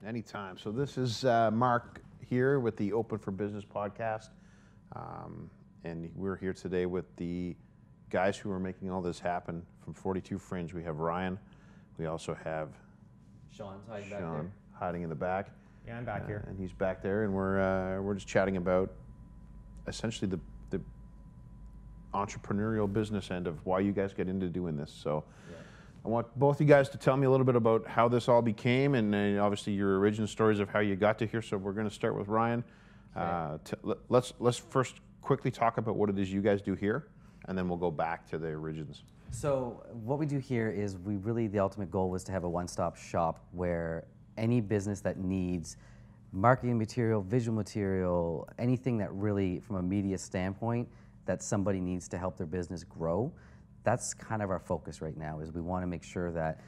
Anytime. So this is Mark here with the Open for Business podcast. And we're here today with the guys who are making all this happen from 42 Fringe. We have Ryan. We also have Shawns hiding back there. Hiding in the back. Yeah, I'm back here. And he's back there, and we're just chatting about essentially the entrepreneurial business end of why you guys get into doing this. So I want both you guys to tell me a little bit about how this all became, and obviously your origin stories of how you got to here. So we're going to start with Ryan. Let's first quickly talk about what it is you guys do here, and then we'll go back to the origins. So what we do here is the ultimate goal was to have a one-stop shop where any business that needs marketing material, visual material, anything that really, from a media standpoint, that somebody needs to help their business grow, that's kind of our focus right now, is we want to make sure that,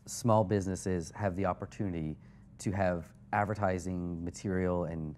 small businesses have the opportunity to have advertising material and,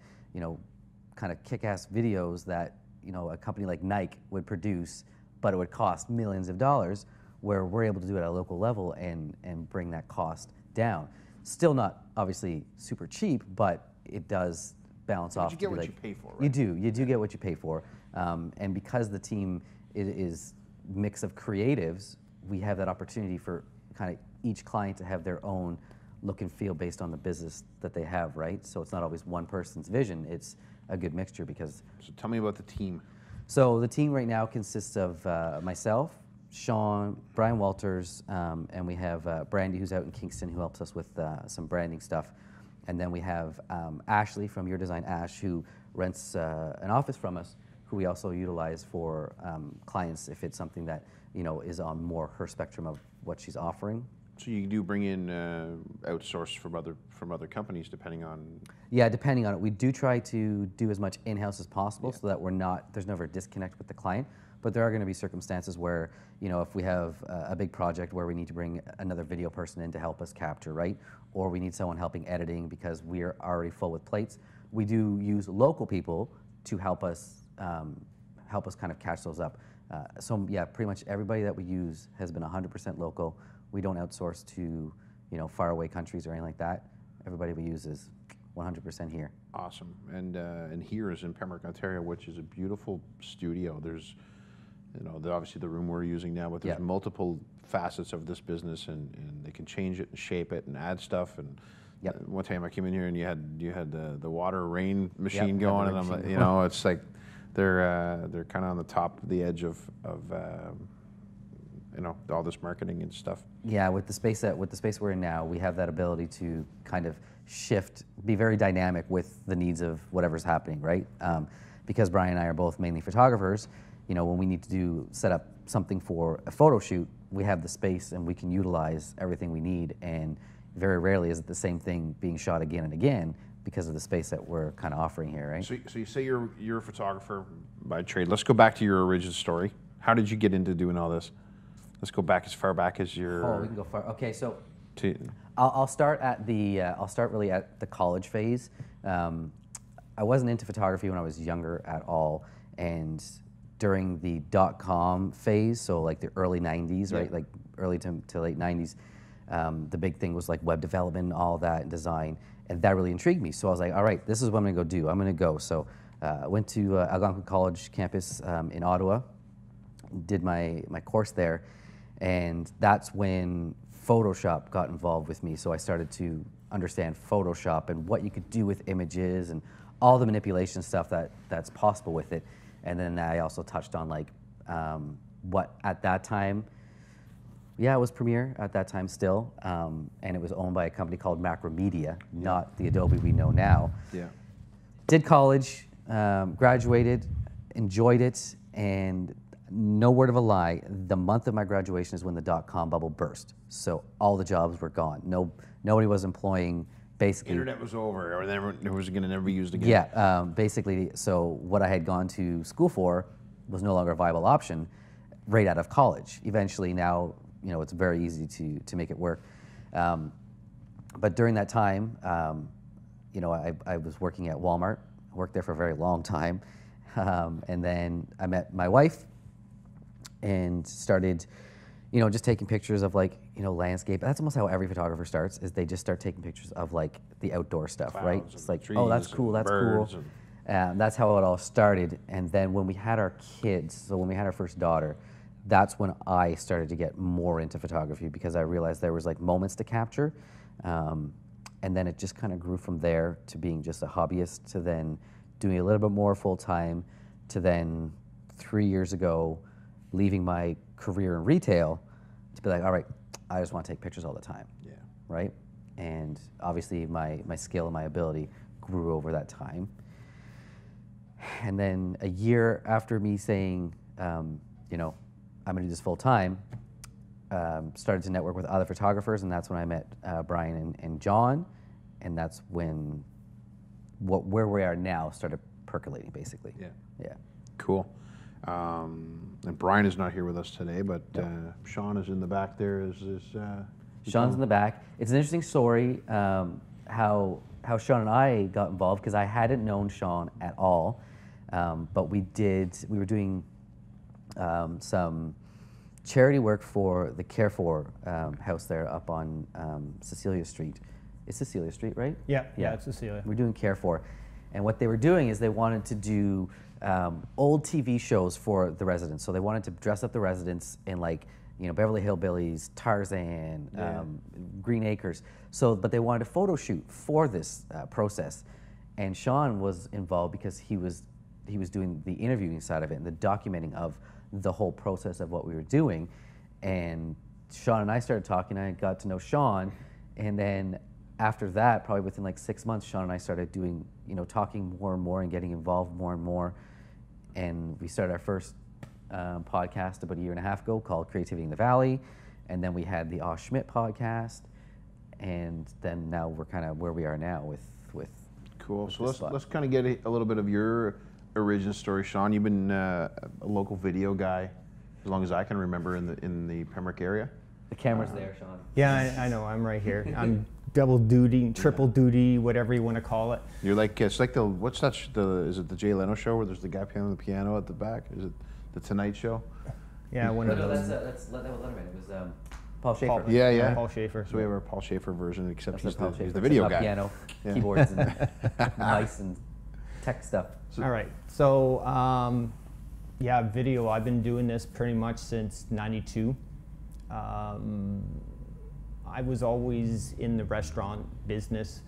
kind of kick-ass videos that, a company like Nike would produce, but it would cost millions of dollars, where we're able to do it at a local level and bring that cost down. Still not obviously super cheap, but it does balance off. You get what you pay for, right? You do get what you pay for. And because the team is mix of creatives, we have that opportunity for kind of each client to have their own look and feel based on the business that they have, right? So it's not always one person's vision, it's a good mixture because... So tell me about the team. So the team right now consists of myself, Sean, Brian Walters, and we have Brandy, who's out in Kingston, who helps us with some branding stuff. And then we have Ashley from Your Design Ash, who rents an office from us, who we also utilize for clients if it's something that is on more her spectrum of what she's offering. So you do bring in outsourced from other companies, depending on. Yeah, depending on it. We do try to do as much in-house as possible, so that there's never a disconnect with the client. But there are going to be circumstances where, if we have a big project where we need to bring another video person in to help us capture, right? Or we need someone helping editing because we're already full with plates. We do use local people to help us kind of catch those up. So yeah, pretty much everybody that we use has been 100% local. We don't outsource to, faraway countries or anything like that. Everybody we use is 100% here. Awesome. And here is in Pembroke, Ontario, which is a beautiful studio. There's, obviously the room we're using now, but there's multiple facets of this business, and they can change it and shape it and add stuff. And one time I came in here and you had the water rain machine going, and I'm it's like they're kind of on the top of the edge of all this marketing and stuff. Yeah, with the space we're in now, we have that ability to kind of shift, be very dynamic with the needs of whatever's happening, right? Because Brian and I are both mainly photographers, when we need to set up something for a photo shoot, we have the space and we can utilize everything we need, and very rarely is it the same thing being shot again and again because of the space that we're kind of offering here, right? So you say you're a photographer by trade. Let's go back to your origin story. How did you get into doing all this? Let's go back as far back as your... Oh, we can go far. Okay, so I'll start really at the college phase. I wasn't into photography when I was younger at all, and during the .com phase, so like the early 90s, right, like early to late 90s, the big thing was like web development, all that, and design, and that really intrigued me. So I was like, all right, this is what I'm going to go do. I'm going to go. So I went to Algonquin College campus in Ottawa, did my course there, and that's when Photoshop got involved with me. So I started to understand Photoshop and what you could do with images and all the manipulation stuff that's possible with it. And then I also touched on like what at that time, it was Premiere at that time still, and it was owned by a company called Macromedia, not the Adobe we know now. Yeah. Did college, graduated, enjoyed it, and no word of a lie, the month of my graduation is when the .com bubble burst. So all the jobs were gone. Nobody was employing, basically. Internet was over, or it was going to never be used again. Yeah, basically, so what I had gone to school for was no longer a viable option right out of college. Eventually now, it's very easy to make it work. But during that time, I was working at Walmart. I worked there for a very long time. And then I met my wife and started, you know, just taking pictures of like, you know, landscape. That's almost how every photographer starts, is they just start taking pictures of like the outdoor stuff, Clouds right? It's like, trees oh, that's cool, that's cool. That's how it all started. And then when we had our kids, so when we had our first daughter, that's when I started to get more into photography, because I realized there was like moments to capture. And then it just kind of grew from there to being just a hobbyist, to then doing a little bit more full time, to then 3 years ago, leaving my career in retail to be like, all right, I just want to take pictures all the time. Yeah. Right? And obviously my skill and my ability grew over that time. And then a year after me saying, you know, I'm going to do this full time, started to network with other photographers, and that's when I met Brian and John, and that's when where we are now started percolating, basically. Yeah. Yeah. Cool. And Brian is not here with us today, but Shawn is in the back there. Shawn's in the back. It's an interesting story how Shawn and I got involved, because I hadn't known Shawn at all, but we were doing some charity work for the Care For house there up on Cecilia Street. It's Cecilia Street, right? Yeah, it's Cecilia. We're doing Care For. And what they were doing is they wanted to do old TV shows for the residents. So they wanted to dress up the residents in, like, you know, Beverly Hillbillies, Tarzan, Green Acres. So, but they wanted a photo shoot for this process. And Shawn was involved because he was doing the interviewing side of it and the documenting of the whole process of what we were doing. And Shawn and I started talking. I got to know Shawn, and then after that, probably within like 6 months, Shawn and I started doing, you know, talking more and more and getting involved more and more. And we started our first podcast about 1.5 years ago called Creativity in the Valley. And then we had the Osh Schmidt podcast. And then now we're kind of where we are now with cool. So let's kind of get a little bit of your origin story, Shawn. You've been a local video guy as long as I can remember in the Pembroke area. The camera's there, Shawn. Yeah, I know. I'm right here. I'm double duty, triple duty, whatever you want to call it. You're like, it's like is it the Jay Leno show where there's the guy playing the piano at the back? Is it the Tonight Show? Yeah, one of those. That was Letterman. It was Paul Schaefer. Paul Schaefer. So we have our Paul Schaefer version, except he's he's the video guy. Piano, keyboards, and mice and tech stuff. All right. So, yeah, video. I've been doing this pretty much since '92. I was always in the restaurant business.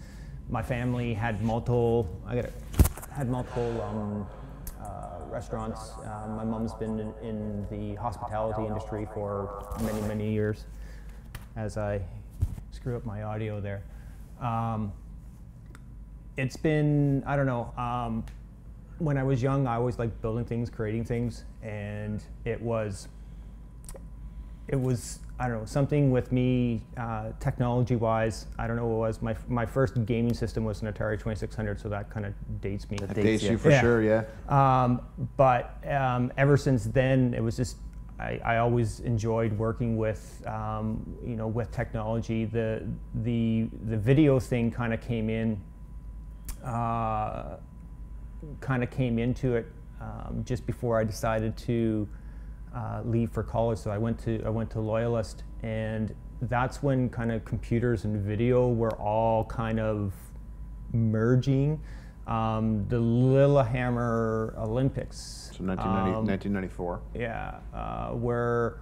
My family had multiple restaurants. My mom's been in the hospitality industry for many, many years. As I screw up my audio there. It's been, I don't know, when I was young, I always liked building things, creating things, and it was, I don't know, something with me, technology-wise. I don't know what it was. My first gaming system was an Atari 2600, so that kind of dates me. That dates you for sure, yeah. But ever since then, it was just, I always enjoyed working with, you know, with technology. The video thing kind of came into it just before I decided to leave for college. So I went to Loyalist, and that's when kind of computers and video were all kind of merging. The Lillehammer Olympics. So 1994. Yeah, were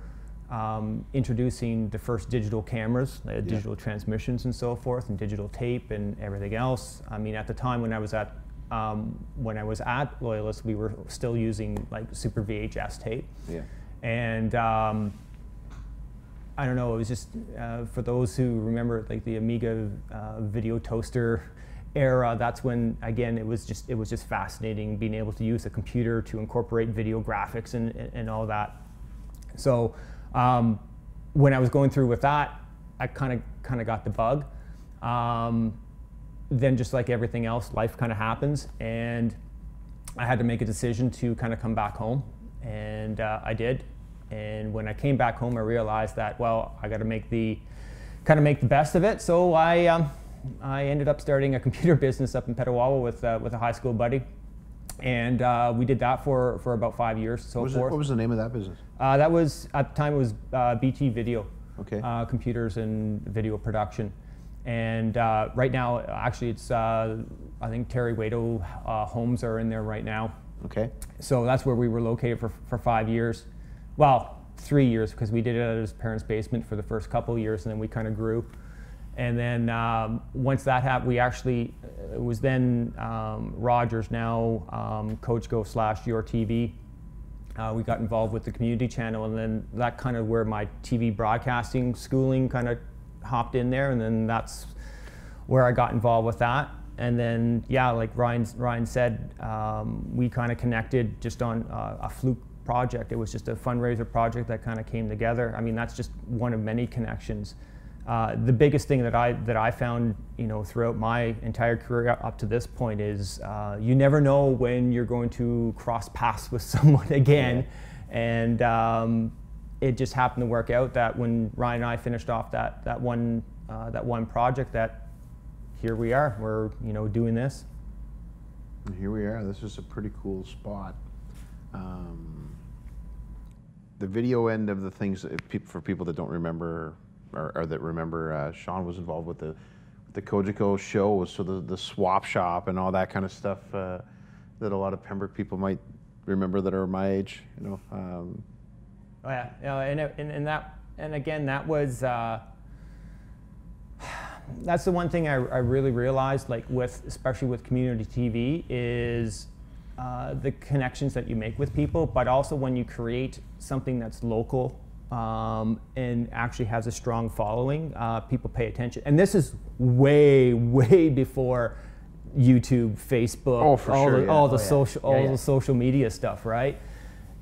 introducing the first digital cameras, digital transmissions and so forth, and digital tape and everything else. I mean, at the time when I was at Loyalist, we were still using like Super VHS tape. Yeah. And I don't know, it was just, for those who remember like the Amiga video toaster era, that's when, again, it was just fascinating being able to use a computer to incorporate video graphics and all that. So when I was going through with that, I kind of got the bug. Then just like everything else, life kind of happens, and I had to make a decision to kind of come back home, and I did. And when I came back home, I realized that, well, I got to make the best of it. So I ended up starting a computer business up in Petawawa with a high school buddy, And we did that for about 5 years, so forth. What was the name of that business? That was, at the time, it was BT Video. Okay. Computers and video production. And right now, actually, it's, I think Terry Waito homes are in there right now. Okay. So that's where we were located for 5 years. Well, 3 years, because we did it at his parents' basement for the first couple of years, and then we kind of grew. And then once that happened, we actually, it was then Rogers, now Coach Go / Your TV. We got involved with the community channel, and then that kind of where my TV broadcasting schooling kind of hopped in there, and then that's where I got involved with that. And then, yeah, like Ryan said, we kind of connected just on a fluke project. It was just a fundraiser project that kind of came together. I mean, that's just one of many connections. The biggest thing that I found, you know, throughout my entire career up to this point is you never know when you're going to cross paths with someone again. Yeah. And it just happened to work out that when Ryan and I finished off that one project, that here we are. We're, you know, doing this. And here we are. This is a pretty cool spot. The video end of the things that for people that don't remember, or that remember, Shawn was involved with the Kojiko show, so the swap shop and all that kind of stuff that a lot of Pembroke people might remember that are my age, you know. Oh yeah, you know, and again, that was that's the one thing I really realized, like especially with community TV, is the connections that you make with people, but also when you create something that's local and actually has a strong following, people pay attention. And this is way before YouTube, Facebook, all the social media stuff, right?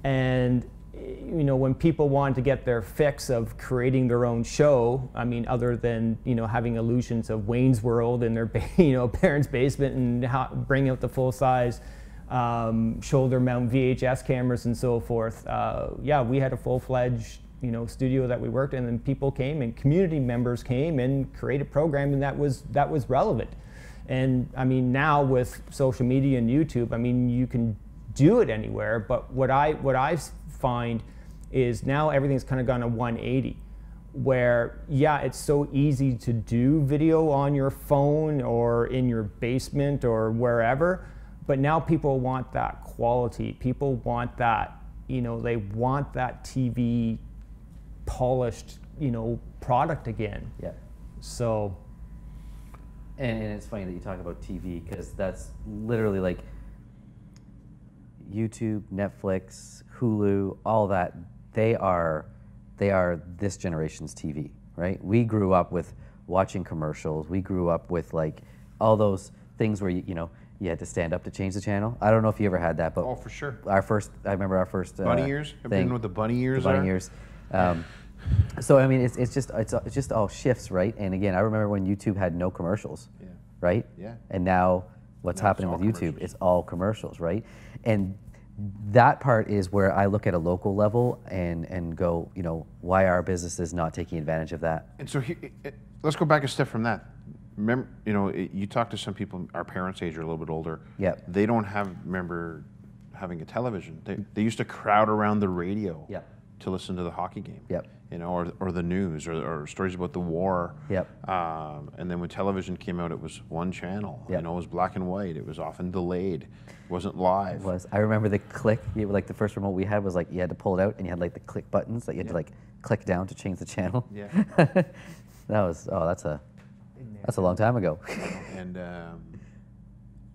And you know, when people want to get their fix of creating their own show, I mean, other than, you know, having illusions of Wayne's World in their parents' basement and bring out the full size shoulder mount VHS cameras and so forth, yeah, we had a full-fledged, you know, studio that we worked in, and people came and community members came and created programming that was relevant. And I mean, now with social media and YouTube, I mean, you can do it anywhere, but what I find is now everything's kind of gone a 180, where, yeah, it's so easy to do video on your phone or in your basement or wherever, but now people want that quality. People want that, you know, they want that TV polished, you know, product again. Yeah. So. And it's funny that you talk about TV, because that's literally like YouTube, Netflix, Hulu, all that. They are this generation's TV, right? We grew up with watching commercials. We grew up with like all those things where you know, you had to stand up to change the channel. I don't know if you ever had that, but oh, for sure. I remember our first bunny ears. Have you been with the bunny ears? The bunny ears. So I mean, it's just all shifts, right? And again, I remember when YouTube had no commercials, right? Yeah. And now what's happening with YouTube? It's all commercials, right? And that part is where I look at a local level and go, you know, why are businesses not taking advantage of that? And so let's go back a step from that. Remember, you know, you talk to some people, our parents' age are a little bit older. Yeah. They don't remember having a television. They used to crowd around the radio. Yep. To listen to the hockey game. Yep. You know, or the news, or stories about the war. Yep. And then when television came out, it was one channel. Yep. You know, it was black and white. It was often delayed. It wasn't live. It was. I remember the click. Like the first remote we had was like you had to pull it out, and you had like the click buttons that you had to like click down to change the channel. Yeah. That was that's a long time ago. And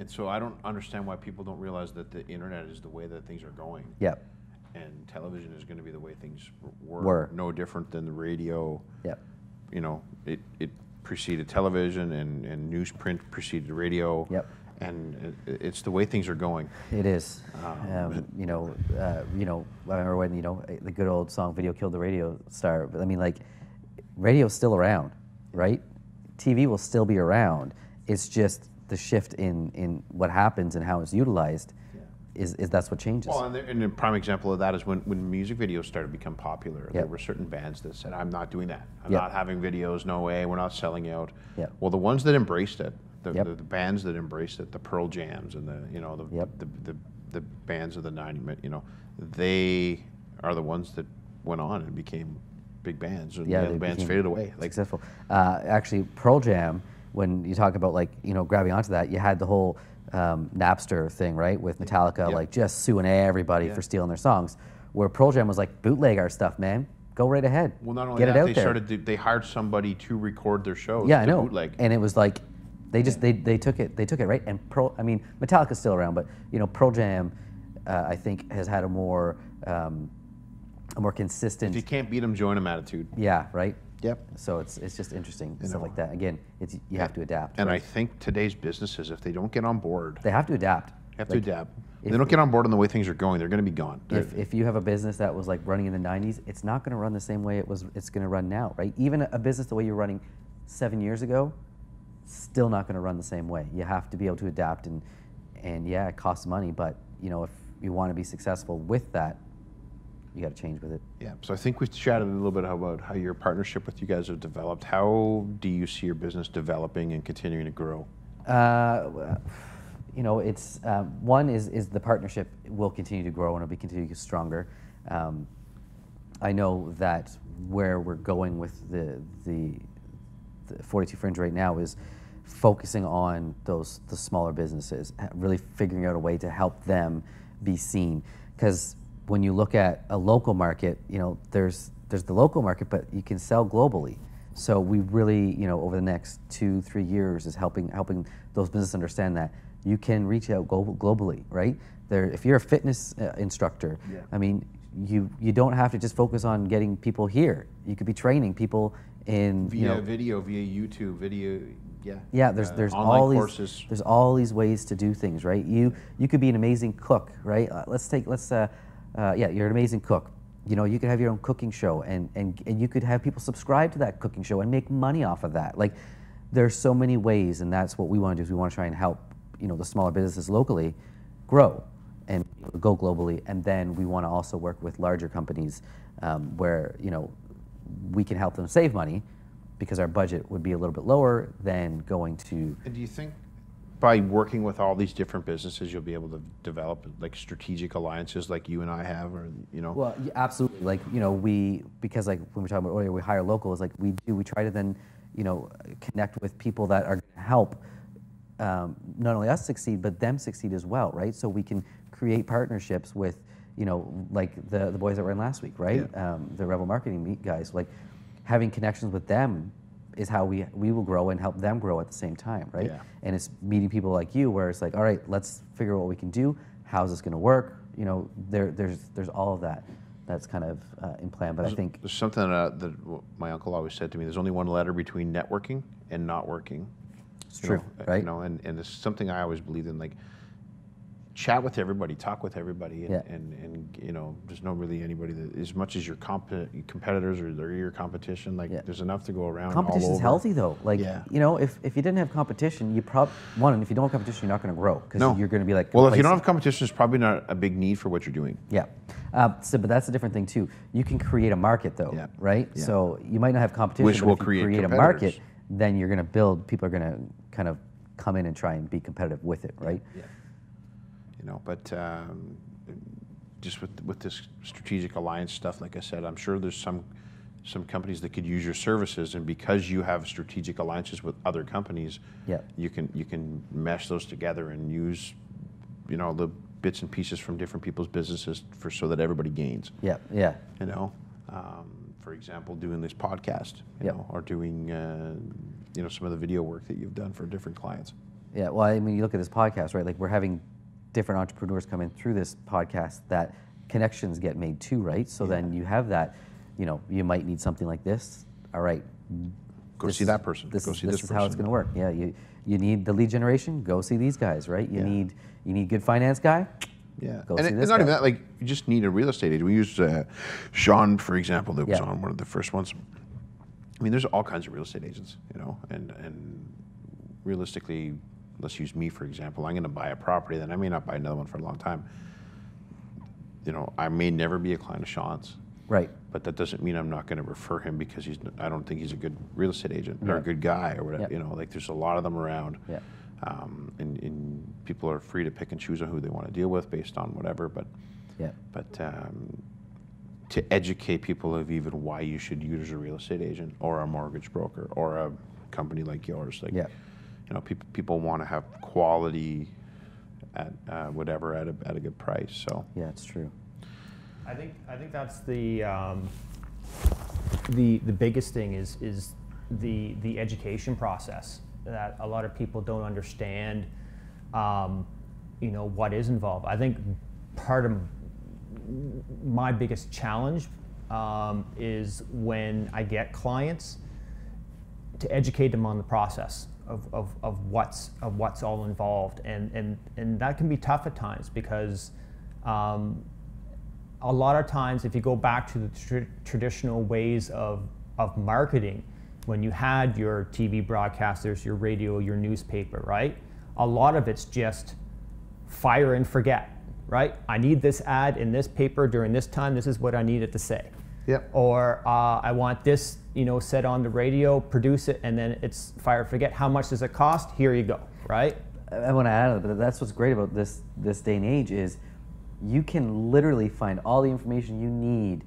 so I don't understand why people don't realize that the internet is the way that things are going. Yep. And television is going to be the way things were. No different than the radio. Yep. You know, it preceded television, and newsprint preceded radio. Yep. And it's the way things are going. It is. You know, I remember when, you know, the good old song "Video Killed the Radio Star." But I mean, like, radio's still around, right? TV will still be around. It's just the shift in what happens and how it's utilized. Is that's what changes. Well, and a prime example of that is when music videos started to become popular. Yep. There were certain bands that said, I'm not doing that. I'm Yep. not having videos, no way, we're not selling out. Yep. Well, the ones that embraced it, the bands that embraced it, the Pearl Jams and the bands of the 90s, you know, they are the ones that went on and became big bands, and the other bands faded away. Like successful. Actually, Pearl Jam, when you talk about like, you know, grabbing onto that, you had the whole Napster thing, right, with Metallica, like just suing everybody for stealing their songs, where Pearl Jam was like, bootleg our stuff, man. Go right ahead. Well, not only get that, it out there. they hired somebody to record their shows. Yeah, I know. Bootleg. And it was like, they just they took it right. And Metallica's still around, but you know, Pearl Jam, I think has had a more consistent. If you can't beat them, join them attitude. Yeah, right. Yep. So it's just interesting stuff like that. Again, you have to adapt. And right? I think today's businesses, if they don't get on board, they have to adapt. Have to adapt. If they don't get on board on the way things are going, they're going to be gone. If you have a business that was like running in the 90s, it's not going to run the same way it's going to run now, right? Even a business the way you're running 7 years ago, still not going to run the same way. You have to be able to adapt, and yeah, it costs money, but you know, if you want to be successful with that, you got to change with it. Yeah. So I think we've chatted a little bit about how your partnership with you guys have developed. How do you see your business developing and continuing to grow? You know, it's one is the partnership will continue to grow and it'll be continue to get stronger. I know that where we're going with the 42 Fringe right now is focusing on the smaller businesses, really figuring out a way to help them be seen. Because when you look at a local market, you know, there's the local market, but you can sell globally. So we really, you know, over the next 2-3 years is helping those businesses understand that you can reach out globally, right? If you're a fitness instructor, I mean, you don't have to just focus on getting people here. You could be training people in via video, via YouTube video. Yeah, there's all these courses. There's all these ways to do things, right? You could be an amazing cook, right? You're an amazing cook. You know, you could have your own cooking show, and you could have people subscribe to that cooking show and make money off of that. Like, there's so many ways, and that's what we want to do. Is we want to try and help, you know, the smaller businesses locally grow and go globally, and then we want to also work with larger companies where, you know, we can help them save money because our budget would be a little bit lower than going to. And do you think by working with all these different businesses, you'll be able to develop like strategic alliances like you and I have, or, you know? Well, yeah, absolutely. Like, you know, because like when we were talking about earlier, we hire local, is like we try to then, you know, connect with people that are going to help not only us succeed, but them succeed as well, right? So we can create partnerships with, you know, like the boys that were in last week, right? Yeah. The Rebel Marketing Meet guys, like having connections with them is how we will grow and help them grow at the same time, right? Yeah. And it's meeting people like you where it's like, all right, let's figure out what we can do. How's this going to work? You know, there's all of that that's kind of in plan. But I think there's something that my uncle always said to me. There's only one letter between networking and not working. It's true, right? You know, and it's something I always believed in. Like, chat with everybody, talk with everybody, and you know, there's no really anybody that, as much as your competitors or they're your competition, like there's enough to go around. Competition is healthy though. Like, you know, if you didn't have competition, you and if you don't have competition, you're not going to grow because you're going to be like. Well, if you don't have competition, there's probably not a big need for what you're doing. Yeah. But that's a different thing too. You can create a market though, right? Yeah. So you might not have competition, which will if you create a market, then you're going to build. People are going to kind of come in and try and be competitive with it, right? Yeah. You know, but just with this strategic alliance stuff, like I said, I'm sure there's some companies that could use your services, and because you have strategic alliances with other companies, you can mesh those together and use, you know, the bits and pieces from different people's businesses so that everybody gains. Yeah. You know, for example, doing this podcast, you know, or doing you know, some of the video work that you've done for different clients. Yeah. Well, I mean, you look at this podcast, right? Like, we're having different entrepreneurs come in through this podcast that connections get made too, right? So then you have that, you know, you might need something like this. All right, go see that person. This is how it's going to work. Yeah, you need the lead generation. Go see these guys, right? You need good finance guy. Yeah, go see this and not guy. even that. Like, you just need a real estate agent. We used Shawns, for example, that was on one of the first ones. I mean, there's all kinds of real estate agents, you know, and realistically, let's use me, for example. I'm going to buy a property, then I may not buy another one for a long time. You know, I may never be a client of Shawns. Right. But that doesn't mean I'm not going to refer him because I don't think he's a good real estate agent or a good guy or whatever. You know, like there's a lot of them around. Yeah. And people are free to pick and choose on who they want to deal with based on whatever. But to educate people of even why you should use a real estate agent or a mortgage broker or a company like yours, like you know, people want to have quality at whatever at a good price. So yeah, it's true. I think that's the biggest thing is the education process, that a lot of people don't understand, you know, what is involved. I think part of my biggest challenge is when I get clients, to educate them on the process of what's all involved, and that can be tough at times because a lot of times, if you go back to the traditional ways of marketing, when you had your TV broadcasters, your radio, your newspaper, right? A lot of it's just fire and forget, right? I need this ad in this paper during this time. This is what I need it to say. Yep. Or I want this, you know, said on the radio, produce it, and then it's fire and forget. How much does it cost? Here you go, right? I want to add, but that's what's great about this day and age is you can literally find all the information you need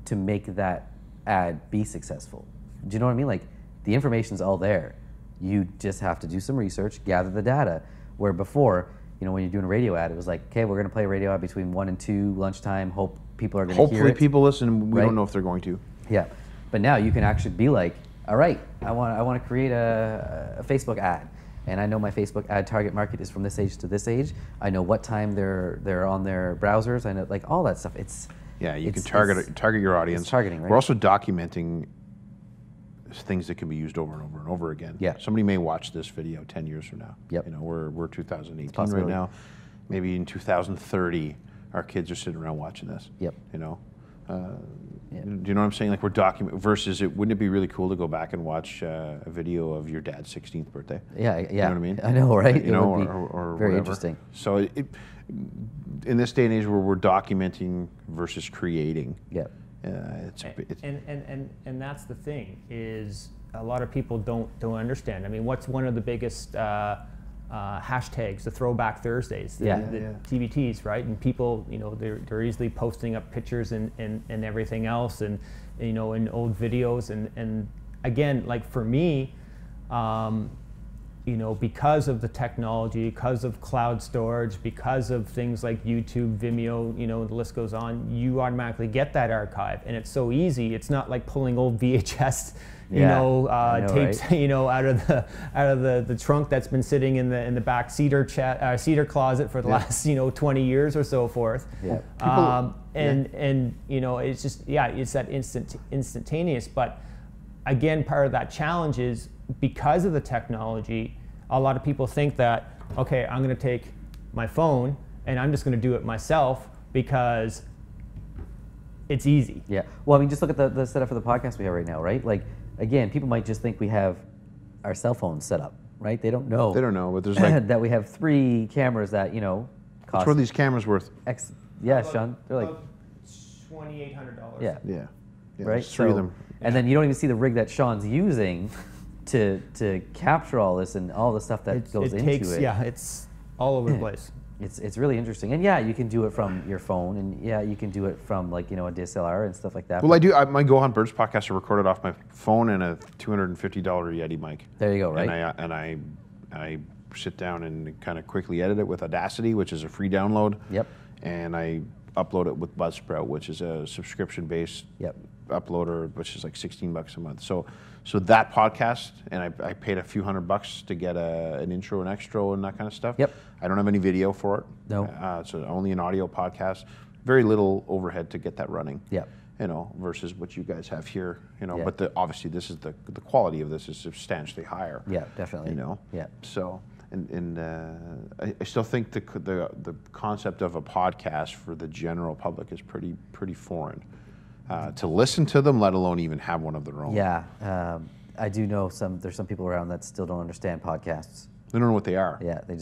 to make that ad be successful. Do you know what I mean? Like, the information's all there. You just have to do some research, gather the data. Where before, you know, when you're doing a radio ad, it was like, okay, we're going to play a radio ad between 1 and 2 lunchtime. Hope people are going to hear it. Hopefully people listen. We don't know if they're going to. Yeah, but now you can actually be like, all right, I want to create a Facebook ad. And I know my Facebook ad target market is from this age to this age. I know what time they're on their browsers. I know, like, all that stuff. You can target your audience. It's targeting, right? We're also documenting things that can be used over and over and over again. Yeah. Somebody may watch this video 10 years from now. Yep. You know, we're 2018 right now. Maybe in 2030, our kids are sitting around watching this. Yep. You know. Do you know what I'm saying? Like, we're versus wouldn't it be really cool to go back and watch a video of your dad's 16th birthday? Yeah. You know what I mean? I know, right? You know, would be or very whatever. interesting. So in this day and age where we're documenting versus creating, and that's the thing, is a lot of people don't understand. I mean, what's one of the biggest hashtags, the Throwback Thursdays, the TBTs, right? And people, you know, they're easily posting up pictures and everything else, and you know, in old videos, and again, like for me, you know, because of the technology, because of cloud storage, because of things like YouTube, Vimeo, you know, the list goes on, you automatically get that archive, and it's so easy. It's not like pulling old VHS, you know, tapes, right? You know, out of the trunk that's been sitting in the back cedar closet for the last, you know, 20 years or so forth. Yeah. And you know, it's just, it's that instantaneous. But again, part of that challenge is because of the technology, a lot of people think that, okay, I'm going to take my phone and I'm just going to do it myself because it's easy. Yeah. Well, I mean, just look at the setup for the podcast we have right now, right? Like, again, people might just think we have our cell phones set up, right? They don't know. They don't know, but there's like that we have 3 cameras that, you know, cost. What's these cameras worth? Sean. They're like $2,800. Yeah. Right. There's 3 of them. And then you don't even see the rig that Sean's using to capture all this and all the stuff that goes into it. Yeah, it's all over the place. It's really interesting, and you can do it from your phone, and you can do it from, like, you know, a DSLR and stuff like that. Well, I do. My Go Hunt Birds podcast are recorded off my phone and a $250 Yeti mic. There you go, right? And I sit down and kind of quickly edit it with Audacity, which is a free download. Yep. And I upload it with Buzzsprout, which is a subscription-based uploader, which is like $16 a month. So that podcast, and I paid a few $100 to get an intro and extra and that kind of stuff. Yep. I don't have any video for it. No. It's only an audio podcast. Very little overhead to get that running. Yep. You know, versus what you guys have here. You know, Yeah. but obviously this is the quality of this is substantially higher. Yeah, definitely. You know. Yeah. So. And I still think the concept of a podcast for the general public is pretty foreign to listen to them, let alone even have one of their own. Yeah, I do know there's some people around that still don't understand podcasts. They don't know what they are. Yeah, they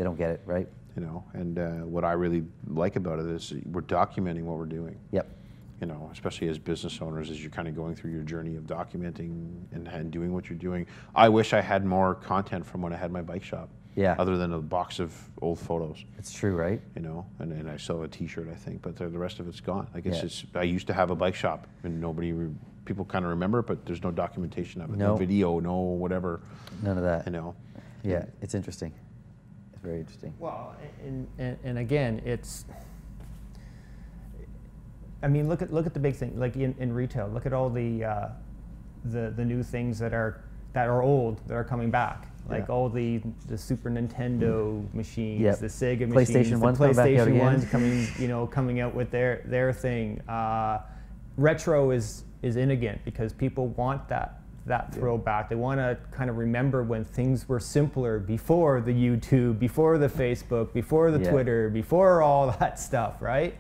don't get it, right? You know, and what I really like about it is we're documenting what we're doing. Yep. you know, especially as business owners, as you're kind of going through your journey of documenting and doing what you're doing. I wish I had more content from when I had my bike shop. Yeah. Other than a box of old photos. It's true, right? You know, and I still have a T-shirt, I think, but the rest of it's gone. Like it's just, I used to have a bike shop, and people kind of remember it, but there's no documentation of it, no video, no whatever. None of that. You know. Yeah, it's interesting. It's very interesting. Well, and again, it's. I mean, look at the big thing, like in retail. Look at all the new things that are old that are coming back. Like all the Super Nintendo machines, the Sega machines, the PlayStation ones coming out with their thing. Retro is in again because people want that throwback. They want to kind of remember when things were simpler before the YouTube, before the Facebook, before the Twitter, before all that stuff, right?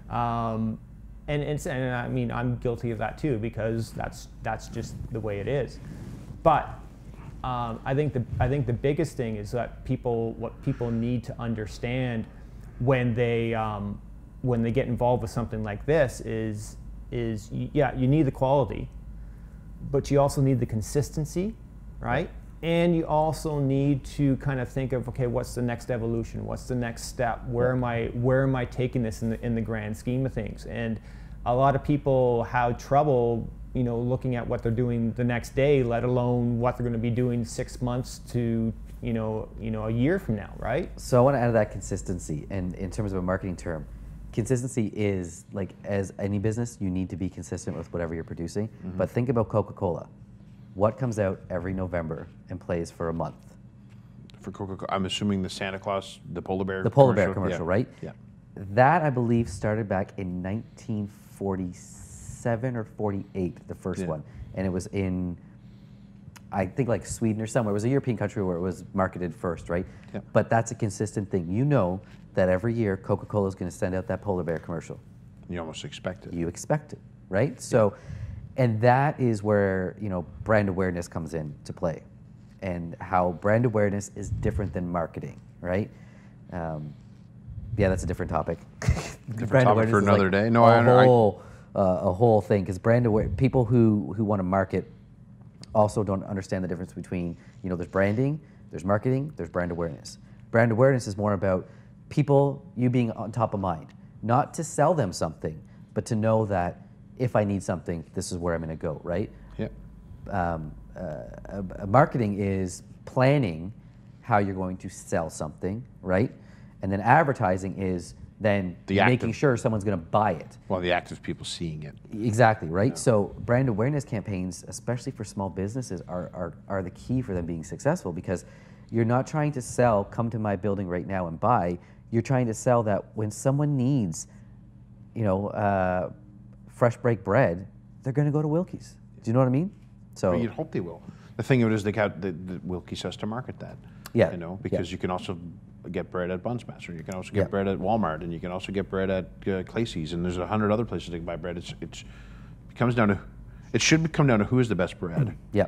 And I mean, I'm guilty of that too because that's just the way it is. But I think the biggest thing is that what people need to understand when they get involved with something like this is you need the quality, but you also need the consistency, right? And you also need to kind of think of, okay, what's the next evolution? What's the next step? Where am I taking this in the grand scheme of things? And a lot of people have trouble, looking at what they're doing the next day, let alone what they're going to be doing 6 months to, a year from now, right? So I want to add that consistency, and in terms of a marketing term, consistency is like, as any business, you need to be consistent with whatever you're producing. Mm-hmm. But think about Coca-Cola. What comes out every November and plays for a month? For Coca-Cola, I'm assuming the Santa Claus, the polar bear. The polar bear commercial, right? Yeah. That, I believe, started back in 1947 or 48, the first one. And it was in, I think, like Sweden or somewhere. It was a European country where it was marketed first, right? Yeah. But that's a consistent thing. You know that every year Coca-Cola is going to send out that polar bear commercial. You almost expect it. You expect it, right? So, and that is where, brand awareness comes in to play, and how brand awareness is different than marketing, right? Yeah, that's a different topic. Different topic for another day. No, a whole thing, because people who want to market also don't understand the difference between, there's branding, there's marketing, there's brand awareness. Brand awareness is more about you being on top of mind, not to sell them something, but to know that if I need something, this is where I'm going to go, right? Yeah. Marketing is planning how you're going to sell something, right? And then advertising is then making sure someone's going to buy it. Well, the act of people seeing it. Exactly, right? Yeah. So brand awareness campaigns, especially for small businesses, are the key for them being successful, because you're not trying to sell, come to my building right now and buy. You're trying to sell that when someone needs, fresh baked bread, they're going to go to Wilkie's. Do you know what I mean? So you'd hope they will. The thing of it is, the Wilkie's has to market that. Yeah. Because you can also get bread at Bunsmaster, you can also get bread at Walmart, and you can also get bread at Clayce's, and there's 100 other places to buy bread. It should come down to who is the best bread. Yeah.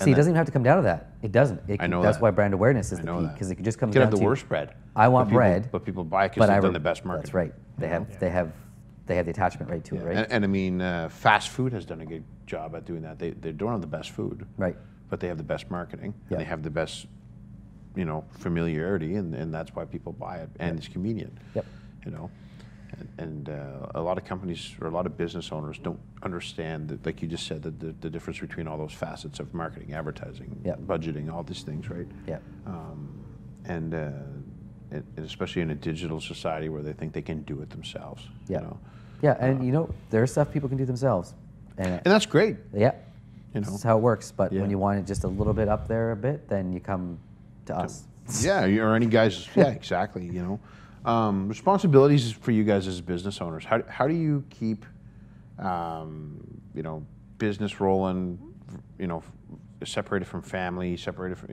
See, it doesn't even have to come down to that. It doesn't. I know that's why brand awareness is the key, because it just comes down to. You can have the worst bread. I want bread, but people buy it because they've done the best marketing. That's right. They have the attachment rate to it, right? And I mean, fast food has done a good job at doing that. They don't have the best food, right? But they have the best marketing. And they have the best, familiarity, and that's why people buy it. And it's convenient. Yep. And a lot of companies or a lot of business owners don't understand that, like you just said, the difference between all those facets of marketing, advertising, budgeting, all these things, right? Yeah. And especially in a digital society where they think they can do it themselves. Yeah. Yeah, and there's stuff people can do themselves, and that's great. Yeah. That's how it works. But when you want it just a little bit up there a bit, then you come to us. Yeah, or any guys. Yeah, exactly. Responsibilities for you guys as business owners. How do you keep, business rolling, separated from family,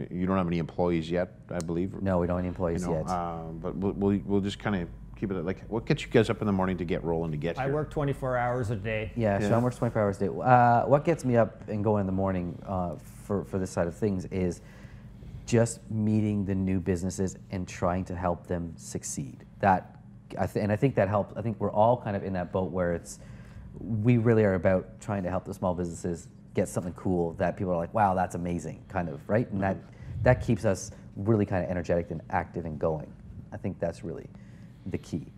you don't have any employees yet, I believe? No, we don't have any employees yet. But we'll just kind of keep it like, what gets you guys up in the morning to get rolling to get here? I work 24 hours a day. Yeah, Shawn works 24 hours a day. What gets me up and going in the morning for this side of things is just meeting the new businesses and trying to help them succeed. And I think that helps. I think we're all kind of in that boat where it's, we really are about trying to help the small businesses get something cool that people are like, wow, that's amazing, kind of, right? And that keeps us really kind of energetic and active and going. I think that's really the key.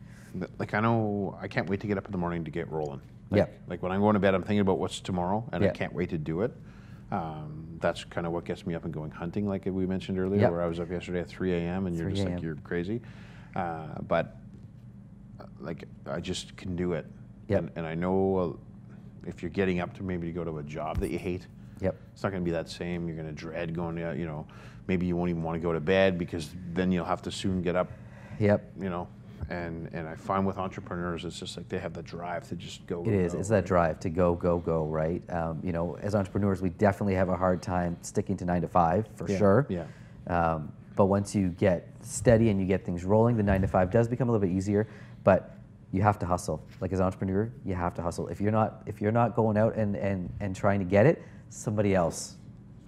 Like, I know I can't wait to get up in the morning to get rolling. Yeah. Like when I'm going to bed, I'm thinking about what's tomorrow, and I can't wait to do it. That's kind of what gets me up and going hunting, like we mentioned earlier, where I was up yesterday at 3 a.m. and you're just like, you're crazy. But like, I just can do it. And I know if you're getting up to maybe to go to a job that you hate, it's not going to be that same. You're going to dread going to, you know, maybe you won't even want to go to bed because then you'll have to soon get up. You know, and I find with entrepreneurs, it's just like they have the drive to just go. It is. It's that drive to go, right? You know, as entrepreneurs, we definitely have a hard time sticking to 9 to 5 for sure. But once you get steady and you get things rolling, the 9 to 5 does become a little bit easier. But you have to hustle. Like as an entrepreneur, you have to hustle. If you're not going out and trying to get it, somebody else.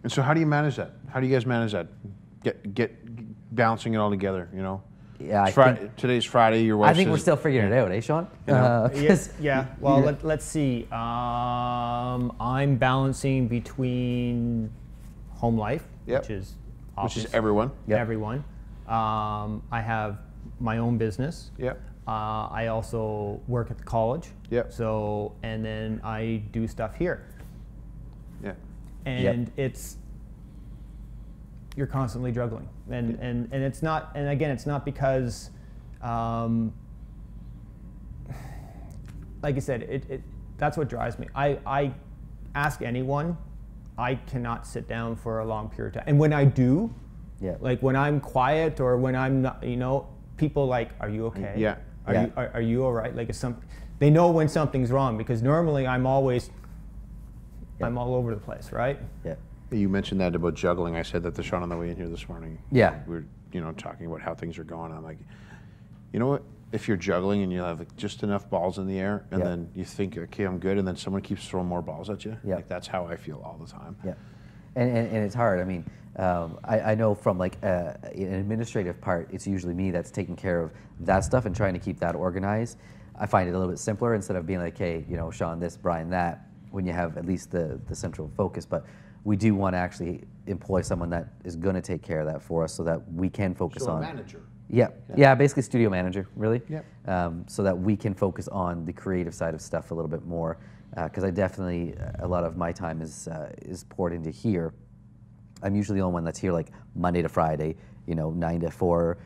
And so, how do you manage that? How do you guys manage that? Get balancing it all together. You know. Yeah, today's Friday. Your wife. I think we're still figuring it out, eh, Shawn? You know? Well, let's see. I'm balancing between home life, which is everyone. Everyone. I have my own business. I also work at the college. So, and then I do stuff here. And it's, you're constantly juggling, and it's not, and again, it's not because, like I said, that's what drives me. I ask anyone, I cannot sit down for a long period of time, and when I do, like when I'm quiet or when I'm not, you know, people like, are you okay? Are you all right? Like they know when something's wrong, because normally I'm always, I'm all over the place, right? You mentioned that about juggling. I said that to Shawn on the way in here this morning. We were, you know, talking about how things are going. I'm like, you know what? If you're juggling and you have like just enough balls in the air, and then you think, okay, I'm good, and then someone keeps throwing more balls at you. Like that's how I feel all the time. And it's hard. I mean, I know from like an administrative part, it's usually me that's taking care of that stuff and trying to keep that organized. I find it a little bit simpler instead of being like, hey, you know, Shawn this, Brian that, when you have at least the central focus. But we do want to actually employ someone that is going to take care of that for us so that we can focus on. So a manager. Basically studio manager, really. So that we can focus on the creative side of stuff a little bit more. Because I definitely, a lot of my time is poured into here. I'm usually the only one that's here like Monday to Friday, you know, 9 to 4.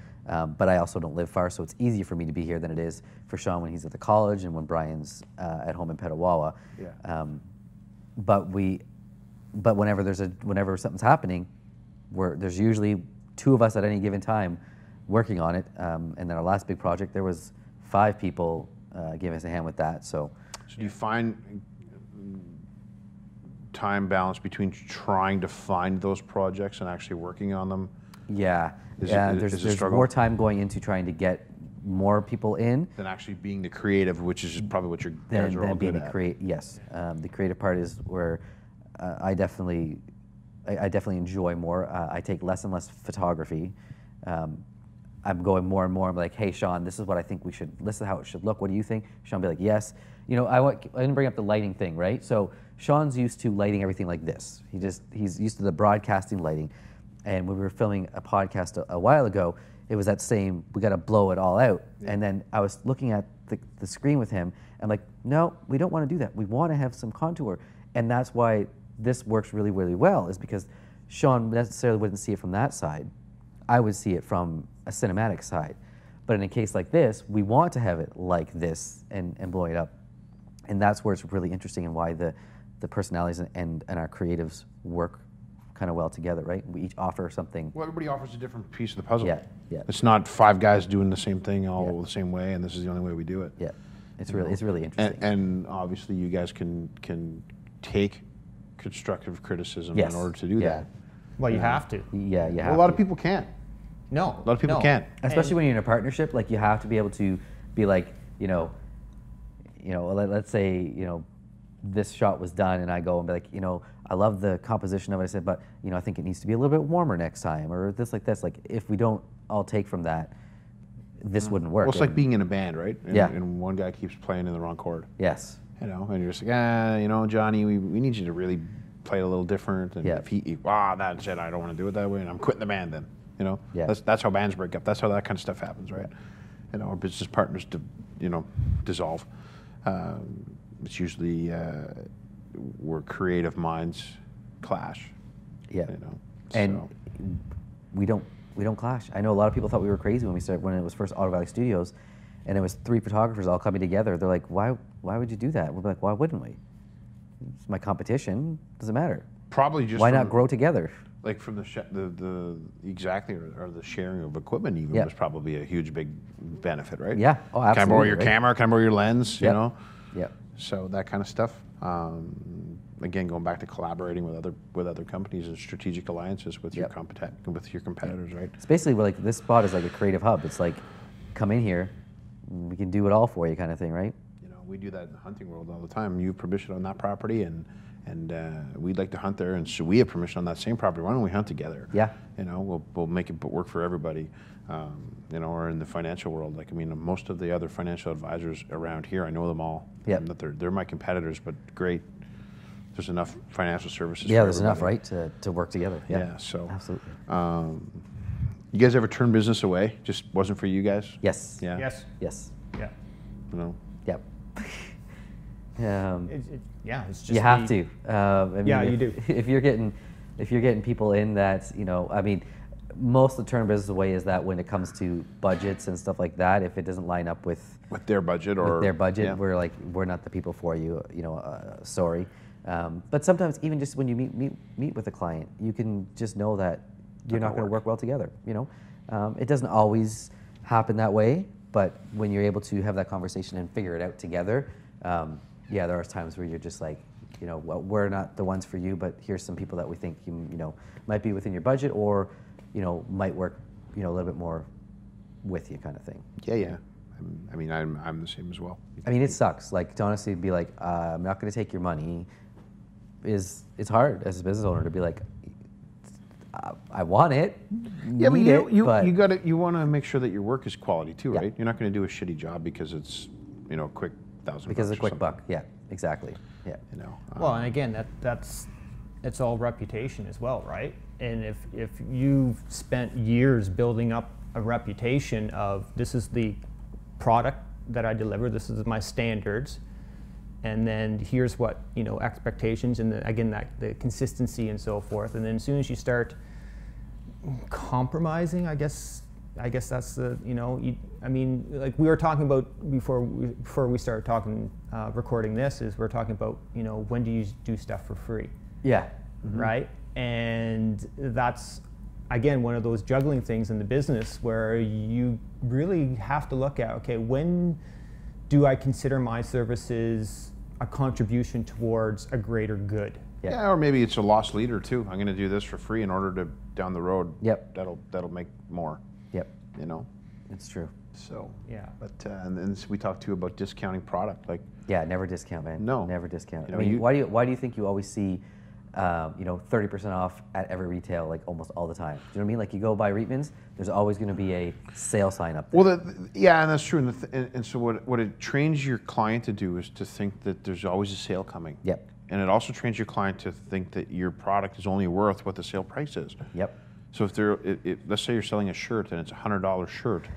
But I also don't live far, so it's easier for me to be here than it is for Shawn when he's at the college and when Brian's at home in Petawawa. But whenever something's happening, there's usually 2 of us at any given time working on it. And then our last big project, there was 5 people giving us a hand with that. So do you find time balance between trying to find those projects and actually working on them? There's more time going into trying to get more people in than actually being the creative, which is probably what your guys are all good at. The creative part is where I definitely enjoy more. I take less and less photography. I'm going more and more. I'm like, hey, Shawn, this is what I think we should. This is how it should look. What do you think? Shawn be like, yes. You know, I didn't bring up the lighting thing, right? So Shawn's used to lighting everything like this. He's used to the broadcasting lighting. And when we were filming a podcast a while ago, it was that same, we got to blow it all out. And then I was looking at the screen with him, and I'm like, no, we don't want to do that. We want to have some contour. And that's why this works really, really well, is because Shawn necessarily wouldn't see it from that side. I would see it from a cinematic side. But in a case like this, we want to have it like this and blow it up. And that's where it's really interesting and why the personalities and our creatives work kind of well together, right? We each offer something. Well, everybody offers a different piece of the puzzle. Yeah. It's not 5 guys doing the same thing all the same way, and this is the only way we do it. It's really interesting. And obviously, you guys can take constructive criticism in order to do that. Well, you have to. You have a lot of people can't. No. A lot of people can't. Especially when you're in a partnership, like you have to be able to be like, let's say, this shot was done and I go and be like, I love the composition of it. I said, but, I think it needs to be a little bit warmer next time, or this like this. Like, if we don't all take from that, this wouldn't work. Well, it's like being in a band, right? And one guy keeps playing in the wrong chord. Yes. You know, and you're just like, you know, Johnny, we need you to really play it a little different. And if that's it, I don't want to do it that way, and I'm quitting the band then. You know, that's how bands break up. That's how that kind of stuff happens, right? You know, our business partners, dissolve. It's usually where creative minds clash. Yeah. You know, and we don't clash. I know a lot of people thought we were crazy when it was first Otter Valley Studios, and it was 3 photographers all coming together. They're like, why would you do that? We're like, why wouldn't we? It's my competition. Doesn't matter. Probably just why not grow together? Like from the sharing of equipment even was probably a huge big benefit, right? Yeah. Oh, absolutely. Can I borrow your camera? Can I borrow your lens? You know. Yeah. So that kind of stuff. Again, going back to collaborating with other companies and strategic alliances with your competitors, right? It's basically like this spot is like a creative hub. It's like, come in here, we can do it all for you, kind of thing, right? You know, we do that in the hunting world all the time. You have permission on that property, and we'd like to hunt there, and so we have permission on that same property. Why don't we hunt together? Yeah. You know, we'll make it work for everybody. You know, or in the financial world, like, I mean, most of the other financial advisors around here, I know them all. Yeah. They're my competitors, but great. There's enough financial services. Yeah, for there's everybody. enough, right, to work together. Yeah. So absolutely. You guys ever turn business away? Just wasn't for you guys? Yes. Yeah. Yes. Yes. Yeah. You know. Yep. It's just you have to. I mean, you do. If you're getting people in that, you know, I mean, most of the turn business away is that when it comes to budgets and stuff like that, if it doesn't line up with their budget we're like, we're not the people for you. You know, sorry. But sometimes even just when you meet with a client, you can just know that you're not going to work well together. You know, it doesn't always happen that way, but when you're able to have that conversation and figure it out together, there are times where you're just like, you know, well, we're not the ones for you, but here's some people that we think you know might be within your budget, or you know might work, you know, a little bit more with you, kind of thing. Yeah. I mean, I'm the same as well. I mean, it sucks. Like, to honestly be like, I'm not going to take your money. It's hard as a business owner to be like, I want it. Yeah, but you want to make sure that your work is quality too, right? You're not going to do a shitty job because it's, you know, a quick $1,000. Because it's a quick buck. Yeah, exactly. Yeah. You know. Well, and again, it's all reputation as well, right? And if you've spent years building up a reputation of, this is the product that I deliver, this is my standards, and then here's what, you know, expectations, and the consistency and so forth, and then as soon as you start compromising, I guess that's the, you know, I mean, like we were talking about before we started talking, recording this, is we're talking about, you know, when do you do stuff for free? Yeah. Mm-hmm. Right? And that's, again, one of those juggling things in the business where you really have to look at, okay, when do I consider my services a contribution towards a greater good? Yeah, or maybe it's a loss leader too. I'm going to do this for free in order to, down the road, that'll make more. Yep. You know? It's true. So, yeah. But, and then we talked too about discounting product. Like, yeah, never discount, man. No. Never discount. You know, I mean, why do you think you always see, you know, 30% off at every retail, like almost all the time? Do you know what I mean? Like, you go buy Reitman's, there's always going to be a sale sign up there. Well, yeah, and that's true. And so what it trains your client to do is to think that there's always a sale coming. Yep. And it also trains your client to think that your product is only worth what the sale price is. Yep. So if let's say you're selling a shirt and it's a $100 shirt,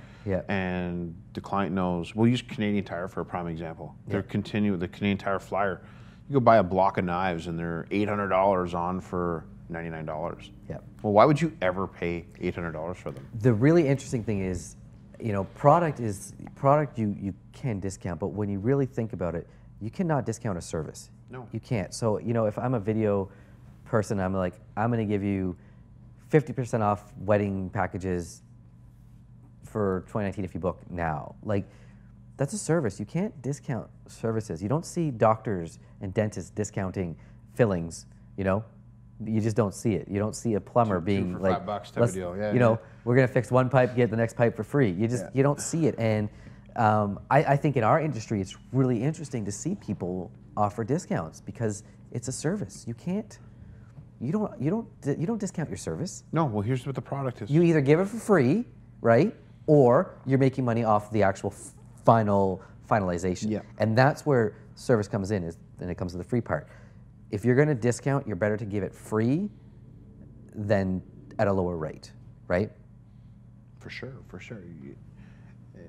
and the client knows, we'll use Canadian Tire for a prime example. The Canadian Tire flyer. You go buy a block of knives and they're $800 on for $99. Yeah. Well, why would you ever pay $800 for them? The really interesting thing is, you know, product you can discount, but when you really think about it, you cannot discount a service. No. You can't. So, you know, if I'm a video person, I'm like, I'm going to give you 50% off wedding packages for 2019 if you book now. Like, that's a service. You can't discount services. You don't see doctors and dentists discounting fillings, you know? You just don't see it. You don't see a plumber being for like, $5 type of deal. Yeah, you know, we're going to fix one pipe, get the next pipe for free. You don't see it. And I think in our industry, it's really interesting to see people offer discounts because it's a service. You don't discount your service. No, well, here's what the product is. You either give it for free, right? Or you're making money off the actual final finalization. Yeah. And that's where service comes in, and it comes to the free part. If you're going to discount, you're better to give it free than at a lower rate, right? For sure, for sure.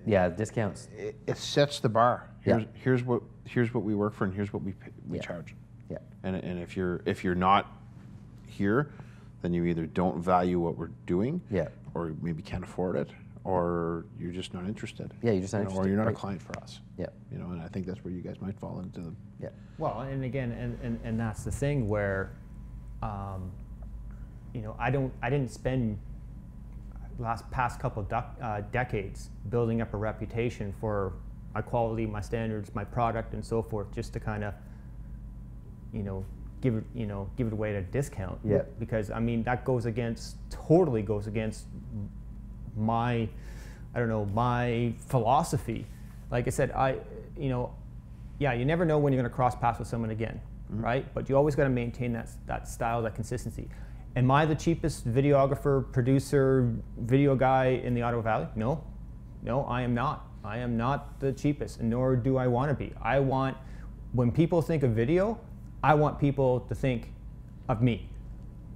Yeah, discounts. It sets the bar. Yeah. Here's what we work for, and here's what we Yeah. charge. Yeah. And if you're not here, then you either don't value what we're doing, Yeah. or maybe can't afford it, or you're just not interested. Yeah, you're just not Or interested, you're not right. a client for us. Yeah. And I think that's where you guys might fall into the. Yeah. Well, and again, and that's the thing where, I didn't spend past couple decades building up a reputation for my quality, my standards, my product, and so forth, just to kind of, give it away at a discount. Yeah. Because I mean that totally goes against my philosophy. Like I said, you never know when you're going to cross paths with someone again, right? But you always got to maintain that style, that consistency. Am I the cheapest videographer, producer, video guy in the Ottawa Valley? No, I am not. I am not the cheapest, nor do I want to be. When people think of video, I want people to think of me,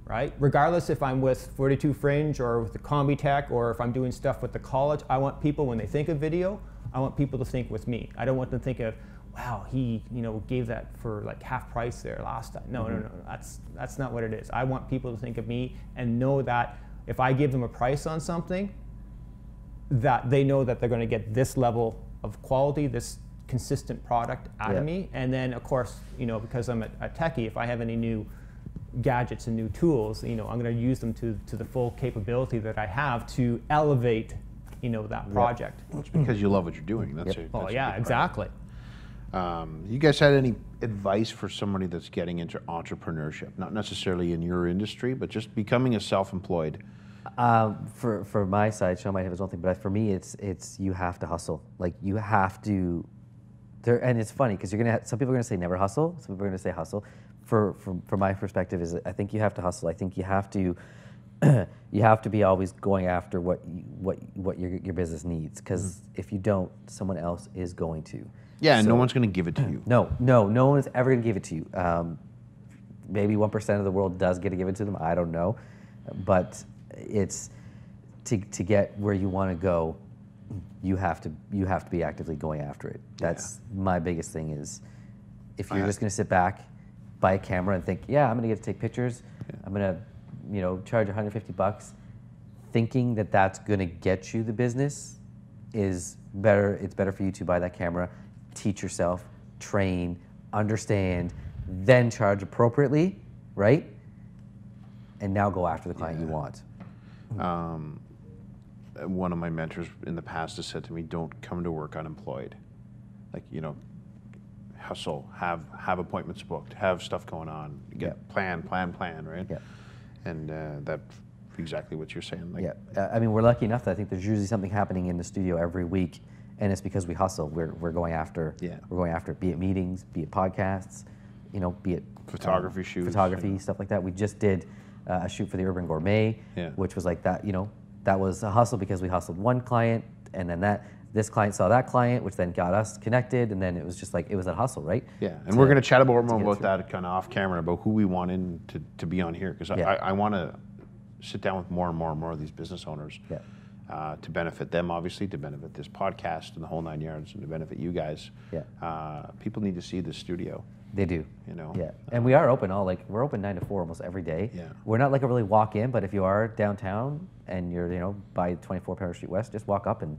right? Regardless if I'm with 42 Fringe or with the Combi Tech, or if I'm doing stuff with the college, I want people, when they think of video, I want people to think with me. I don't want them to think of, wow, he gave that for like half price there last time. No, that's not what it is. I want people to think of me and know that if I give them a price on something, that they know that they're going to get this level of quality, this consistent product out of me. And then of course, because I'm a techie, if I have any new gadgets and new tools, I'm going to use them to the full capability that I have to elevate, that project. It's because you love what you're doing. That's Yep. that's a big part. Exactly. You guys had any advice for somebody that's getting into entrepreneurship? Not necessarily in your industry, but just becoming a self-employed. For my side, Sean might have his own thing, but for me, it's you have to hustle. Like you have to. And it's funny because some people are gonna say never hustle. Some people are gonna say hustle. From my perspective, is I think you have to hustle. I think you have to. You have to be always going after what your business needs, because if you don't, someone else is going to. Yeah, and no one's going to give it to you. No one is ever going to give it to you. Maybe 1% of the world does get to give it to them. I don't know, but it's to get where you want to go. You have to be actively going after it. That's my biggest thing. Is if you're just going to sit back, buy a camera, and think, I'm going to get to take pictures. I'm going to charge $150, thinking that that's going to get you the business is better. It's better for you to buy that camera, teach yourself, train, understand, then charge appropriately, right? And now go after the client you want. One of my mentors in the past has said to me, don't come to work unemployed. Like, hustle, have appointments booked, have stuff going on, plan, right? Yeah. And that's exactly what you're saying. Like, I mean, we're lucky enough that I think there's usually something happening in the studio every week, and it's because we hustle. We're going after. We're going after, be it meetings, be it podcasts, be it photography shoots, stuff like that. We just did a shoot for the Urban Gourmet, which was like that. That was a hustle because we hustled one client, and then this client saw that client, which then got us connected, and then it was just like, it was a hustle, right? Yeah, and we're going to chat more about that kind of off camera, about who we want in to be on here, because I want to sit down with more and more of these business owners to benefit them, obviously, to benefit this podcast and the whole 9 yards, and to benefit you guys. People need to see the studio. They do. Yeah. And we are open we're open 9 to 4 almost every day. Yeah. We're not like a really walk in, but if you are downtown and you're, by 24 Paris Street West, just walk up and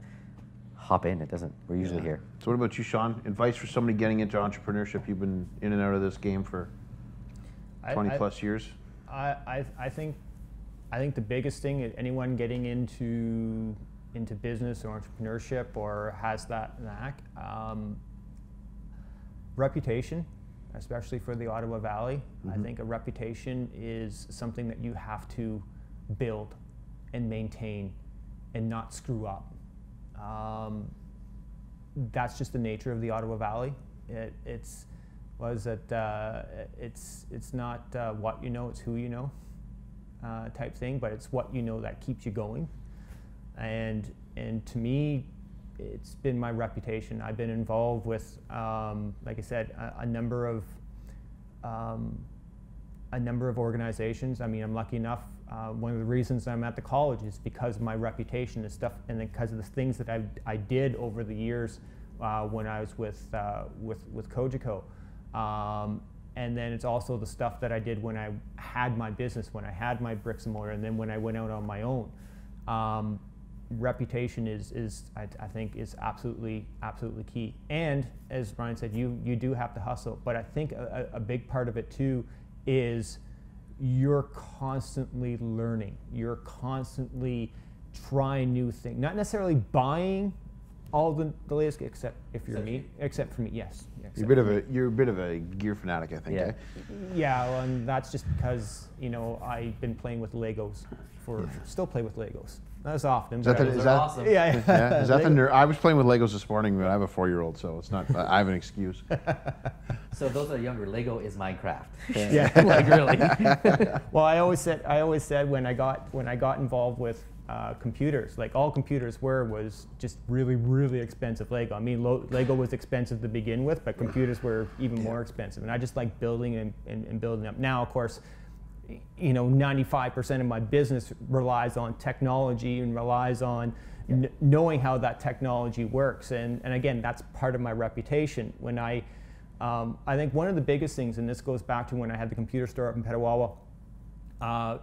hop in. We're usually here. So what about you, Sean? Advice for somebody getting into entrepreneurship? You've been in and out of this game for 20 plus years. I think the biggest thing, anyone getting into business or entrepreneurship or has that knack, reputation, especially for the Ottawa Valley. I think a reputation is something that you have to build and maintain and not screw up. That's just the nature of the Ottawa Valley. It's not what you know, it's who you know type thing, but it's what you know that keeps you going. And to me, it's been my reputation. I've been involved with, like I said, a number of organizations. I mean, I'm lucky enough. One of the reasons I'm at the college is because of my reputation and stuff, and because of the things that I did over the years when I was with Cogeco. And then it's also the stuff that I did when I had my business, when I had my bricks and mortar, and then when I went out on my own. Reputation is I think is absolutely key. And as Brian said, you do have to hustle. But I think a big part of it too is you're constantly learning. You're constantly trying new things. Not necessarily buying all the latest, except if you're me. Except for me, yes. You're a bit of a gear fanatic, I think. Yeah. Eh? Yeah, well, and that's just because I've been playing with Legos still play with Legos. Not as often. Is that awesome. Yeah. Is that the nerd? I was playing with Legos this morning, but I have a 4-year-old, so it's not. I have an excuse. So those that are younger, Lego is Minecraft. Yeah. Like really. Well, I always said when I got involved with computers, like all computers was just really, really expensive Lego. I mean, Lego was expensive to begin with, but computers were even more expensive. And I just like building and building up. Now, of course, 95% of my business relies on technology and relies on knowing how that technology works. And again, that's part of my reputation. When I think one of the biggest things, and this goes back to when I had the computer store up in Petawawa,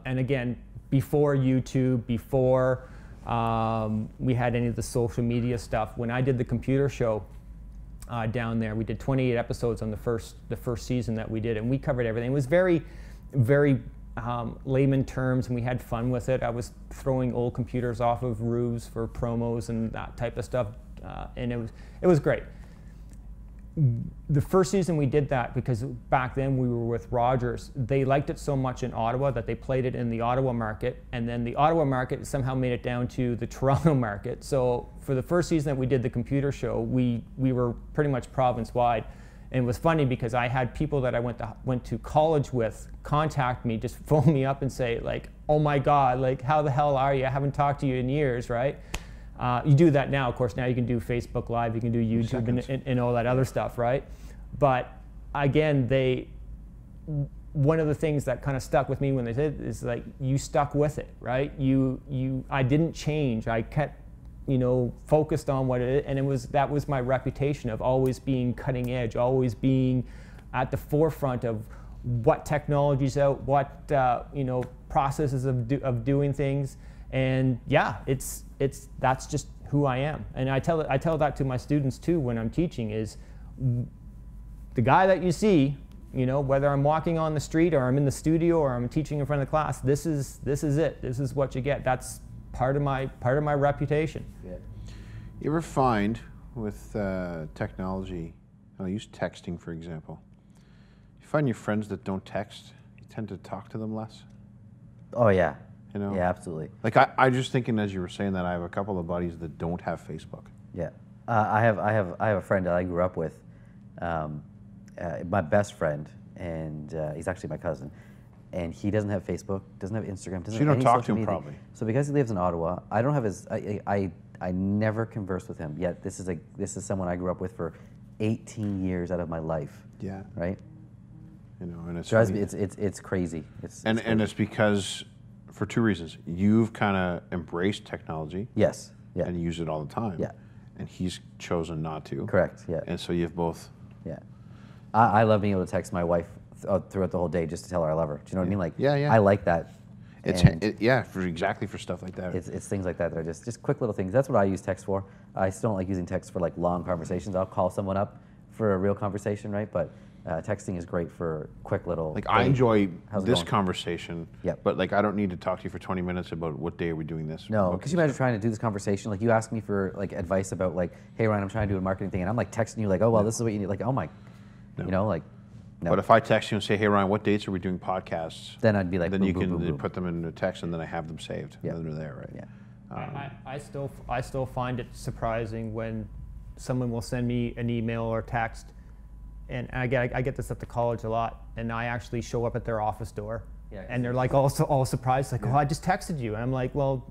and again, before YouTube, before we had any of the social media stuff, when I did the computer show down there, we did 28 episodes on the first season that we did, and we covered everything. It was very, very layman terms, and we had fun with it. I was throwing old computers off of roofs for promos and that type of stuff, and it was great. The first season we did that because back then we were with Rogers. They liked it so much in Ottawa that they played it in the Ottawa market, and then the Ottawa market somehow made it down to the Toronto market. So for the first season that we did the computer show, we were pretty much province-wide. And it was funny because I had people that I went to college with contact me, just phone me up and say like, "Oh my God, like how the hell are you? I haven't talked to you in years," right? You do that now, of course. Now you can do Facebook Live, you can do YouTube and all that other stuff, right? But again, one of the things that kind of stuck with me when they said is like, you stuck with it, right? I didn't change. I kept focused on what it is, and that was my reputation of always being cutting edge, always being at the forefront of what technology's out, what processes of doing things, and yeah, that's just who I am. And I tell that to my students too when I'm teaching is the guy that you see, whether I'm walking on the street or I'm in the studio or I'm teaching in front of the class, this is it. This is what you get. That's part of my reputation. Yeah. You ever find with technology, I'll use texting for example, you find your friends that don't text, you tend to talk to them less? Oh yeah. Yeah, absolutely. Like I just thinking as you were saying that, I have a couple of buddies that don't have Facebook. Yeah, I have a friend that I grew up with, my best friend, and he's actually my cousin, and he doesn't have Facebook, doesn't have Instagram, doesn't so you have don't any talk to social him media. probably. So because he lives in Ottawa, I don't have his. I never converse with him. Yet this is someone I grew up with for 18 years out of my life. Yeah. Right. And it's drives me. It's crazy. And it's because. For two reasons. You've kind of embraced technology. Yes. Yeah. And use it all the time. Yeah. And he's chosen not to. Correct. Yeah. And so you've both. Yeah. I love being able to text my wife throughout the whole day just to tell her I love her. Do you know what I mean? Like, yeah. I like that. It's for stuff like that. It's things like that that are just quick little things. That's what I use text for. I still don't like using text for like long conversations. I'll call someone up for a real conversation, right? But texting is great for quick little. Like I enjoy this going? Conversation. Yep. But like I don't need to talk to you for 20 minutes about what day are we doing this. No, because you imagine trying to do this conversation. Like you ask me for like advice about like, hey Ryan, I'm trying to do a marketing thing, and I'm like texting you like, oh well, this is what you need. Like, oh my, no. But if I text you and say, hey Ryan, what dates are we doing podcasts? Then I'd be like, then boom, you boom, can boom, boom. put them in a text, and then I have them saved. Yep. And then they're there, right? Yeah. I still find it surprising when someone will send me an email or text, and I get this at the college a lot, and I actually show up at their office door, and they're like all surprised, like, oh, I just texted you, and I'm like, well,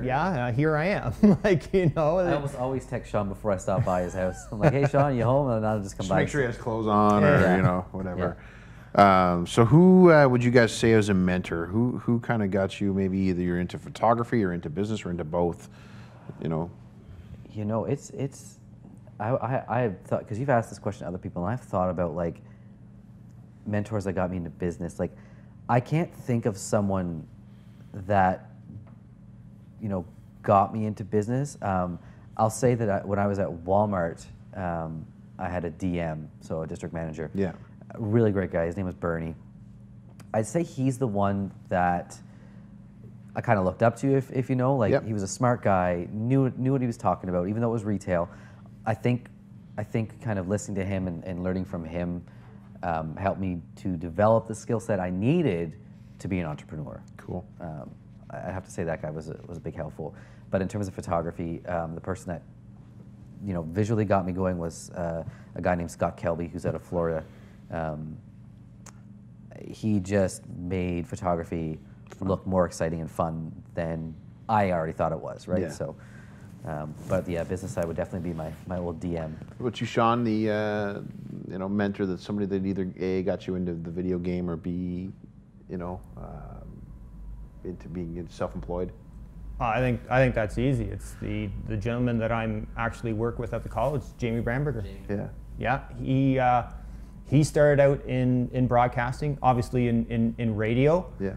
here I am. Like, you know. I almost always text Sean before I stop by his house. I'm like, hey, Sean, you home? And I'll just come by. Make sure he has clothes on, or you know, whatever. So who would you guys say is a mentor? Who kind of got you? Maybe either you're into photography or into business or into both. You know. You know, I've thought, because you've asked this question to other people, and I've thought about like mentors that got me into business. Like, I can't think of someone that, you know, got me into business. I'll say that when I was at Walmart, I had a DM, so a district manager. Yeah. A really great guy. His name was Bernie. I'd say he's the one that I kind of looked up to, if you know. Like, he was a smart guy, knew what he was talking about, even though it was retail. I think kind of listening to him and learning from him helped me to develop the skill set I needed to be an entrepreneur. Cool. I have to say that guy was a big helpful. But in terms of photography, the person that, you know, visually got me going was a guy named Scott Kelby, who's out of Florida. He just made photography look more exciting and fun than I already thought it was, right? Yeah. So, but yeah, business side would definitely be my old DM. What about you, Sean? The you know, mentor, that somebody that either A, got you into the video game, or B, you know, into being self-employed? I think that's easy. It's the gentleman that I'm actually work with at the college, Jamie Bramberger. Yeah, he started out in broadcasting, obviously in radio. Yeah.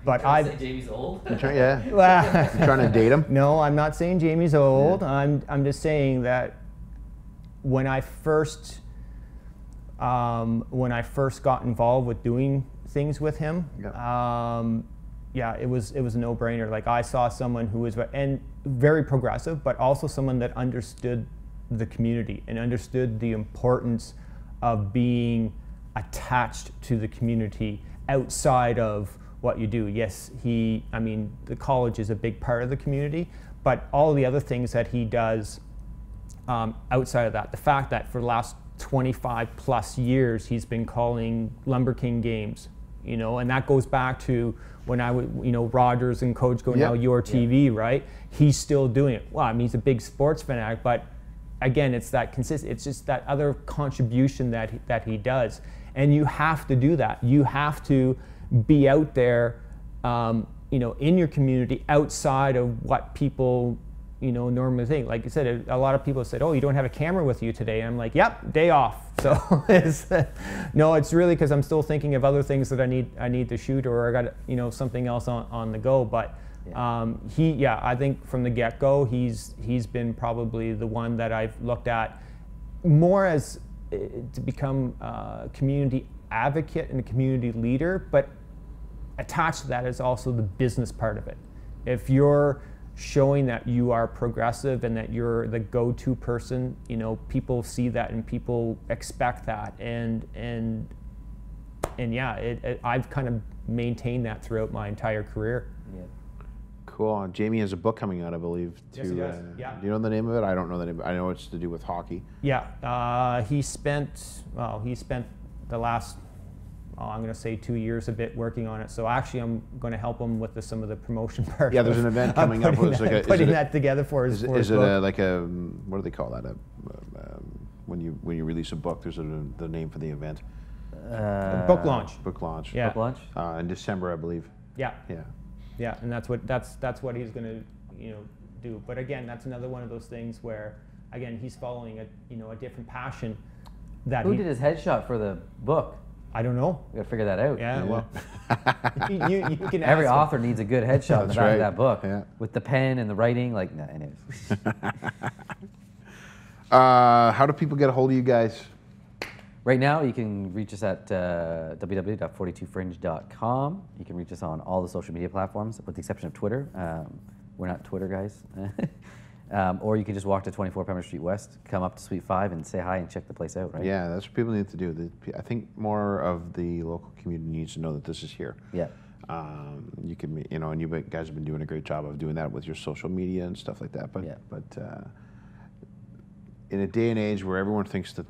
But I say Jamie's old. You trying to date him? No, I'm not saying Jamie's old. Yeah. I'm just saying that when I first got involved with doing things with him, it was a no-brainer. Like, I saw someone who was very progressive, but also someone that understood the community and understood the importance of being attached to the community outside of what you do. Yes, the college is a big part of the community, but all the other things that he does outside of that, the fact that for the last 25 plus years he's been calling Lumber King games, you know, and that goes back to when I would, you know, Rogers and Coach Go, now Your TV, right? He's still doing it. Well, I mean, he's a big sports fanatic, but again, it's that consistent. It's just that other contribution that he does, and you have to do that. You have to be out there, you know, in your community outside of what people, you know, normally think. Like I said, a lot of people said, "Oh, you don't have a camera with you today." And I'm like, "Yep, day off." So no, it's really because I'm still thinking of other things that I need to shoot, or I got, you know, something else on the go. But I think from the get-go, he's been probably the one that I've looked at more as to become a community advocate and a community leader, but attached to that is also the business part of it. If you're showing that you are progressive and that you're the go-to person, you know, people see that and people expect that, and I've kind of maintained that throughout my entire career. Yeah. Cool. Jamie has a book coming out, I believe. Yes, he does. Do you know the name of it? I don't know the name. I know it's to do with hockey. Yeah. He spent the last, I'm going to say 2 years a bit working on it. So actually, I'm going to help him with some of the promotion part. Yeah, there's an event coming up. Putting that together for his Is it book. like a, what do they call that? When you release a book, there's the name for the event. Book launch. Book launch. Yeah. Book launch? In December, I believe. Yeah. Yeah. Yeah, and that's what he's going to, you know, do. But again, that's another one of those things where, again, he's following a different passion. Who did his headshot for the book? I don't know. We gotta figure that out. Yeah, well, you can. Every author needs a good headshot in the back of that book, yeah, with the pen and the writing. Like, no, anyways. How do people get a hold of you guys? Right now, you can reach us at www.42fringe.com. You can reach us on all the social media platforms, with the exception of Twitter. We're not Twitter guys. Or you can just walk to 24 Pembroke Street West, come up to Suite 5 and say hi and check the place out, right? Yeah, that's what people need to do. I think more of the local community needs to know that this is here. Yeah. You can, you know, and you guys have been doing a great job of doing that with your social media and stuff like that. But, in a day and age where everyone thinks that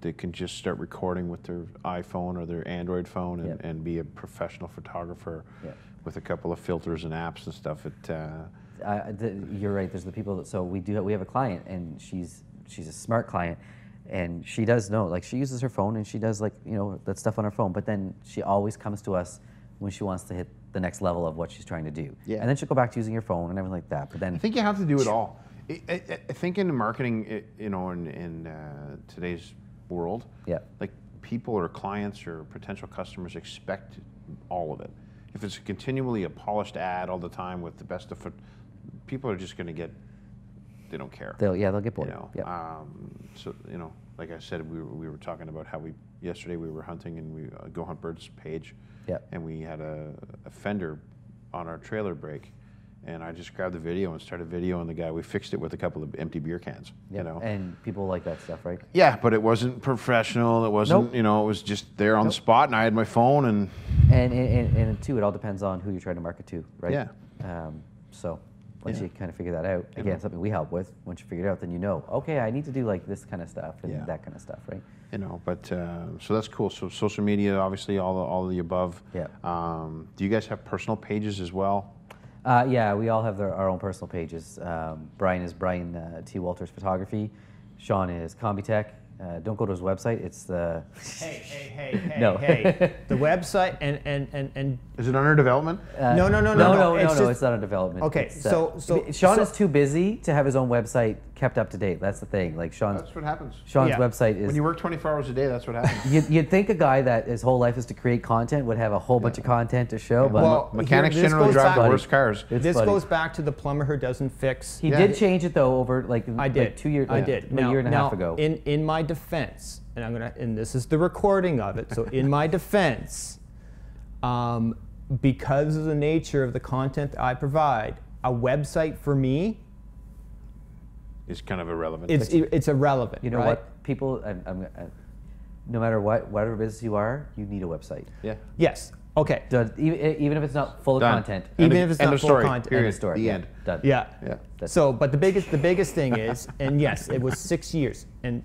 they can just start recording with their iPhone or their Android phone and be a professional photographer with a couple of filters and apps and stuff, You're right. There's the people that, so we have a client, and she's a smart client, and she does know, like, she uses her phone and she does, like, you know, that stuff on her phone, but then she always comes to us when she wants to hit the next level of what she's trying to do. Yeah. And then she'll go back to using her phone and everything like that. But then I think you have to do it all. I think in marketing, you know, in today's world, yeah, like, people or clients or potential customers expect all of it. If it's continually a polished ad all the time with the best of it, people are just going to get, they don't care. they'll get bored. You know, Yeah. so, you know, like I said, we were talking about how yesterday we were hunting, and we Go Hunt Birds page, Yeah. and we had a fender on our trailer brake, and I just grabbed the video and started videoing the guy. We fixed it with a couple of empty beer cans. Yeah. You know, And people like that stuff, right? yeah, but it wasn't professional. It wasn't, Nope. you know, it was just there on the spot, and I had my phone, and And too, it all depends on who you're trying to market to, right? Yeah. So once Yeah. you kind of figure that out, again, something we help with. Once you figure it out, then you know, okay, I need to do like this kind of stuff and Yeah. that kind of stuff, right? you know, but so that's cool. So social media, obviously, all of the above. Yeah. Do you guys have personal pages as well? Yeah, we all have our own personal pages. Brian is Brian T. Walters Photography. Sean is Combitech. Don't go to his website. It's the Hey, No. hey. The website and Is it under development? no. No, just- it's not a development. Okay, It's, so Sean is too busy to have his own website kept up to date. That's the thing. Like Sean's That's what happens. Sean's Yeah. website is. When you work 24 hours a day, that's what happens. You'd think a guy that his whole life is to create content would have a whole bunch of content to show, but Well, Mechanics here, this generally goes drive the back- worst cars. it's this funny. goes back to the plumber who doesn't fix. He Yeah. did change it though over like I did. 2 years. I did. A year and a half ago. In my defense, and this is the recording of it. So in my defense, because of the nature of the content I provide, a website for me, It's kind of irrelevant. it's irrelevant. You know right? what? People, no matter whatever business you are, you need a website. Yeah. Yes. Okay. Even if it's not full of Done. content. Even End if it's end not of full story. content. Period. End of story. The Yeah. end. Done. Yeah. Yeah. So, but the biggest thing is, and yes, it was 6 years, and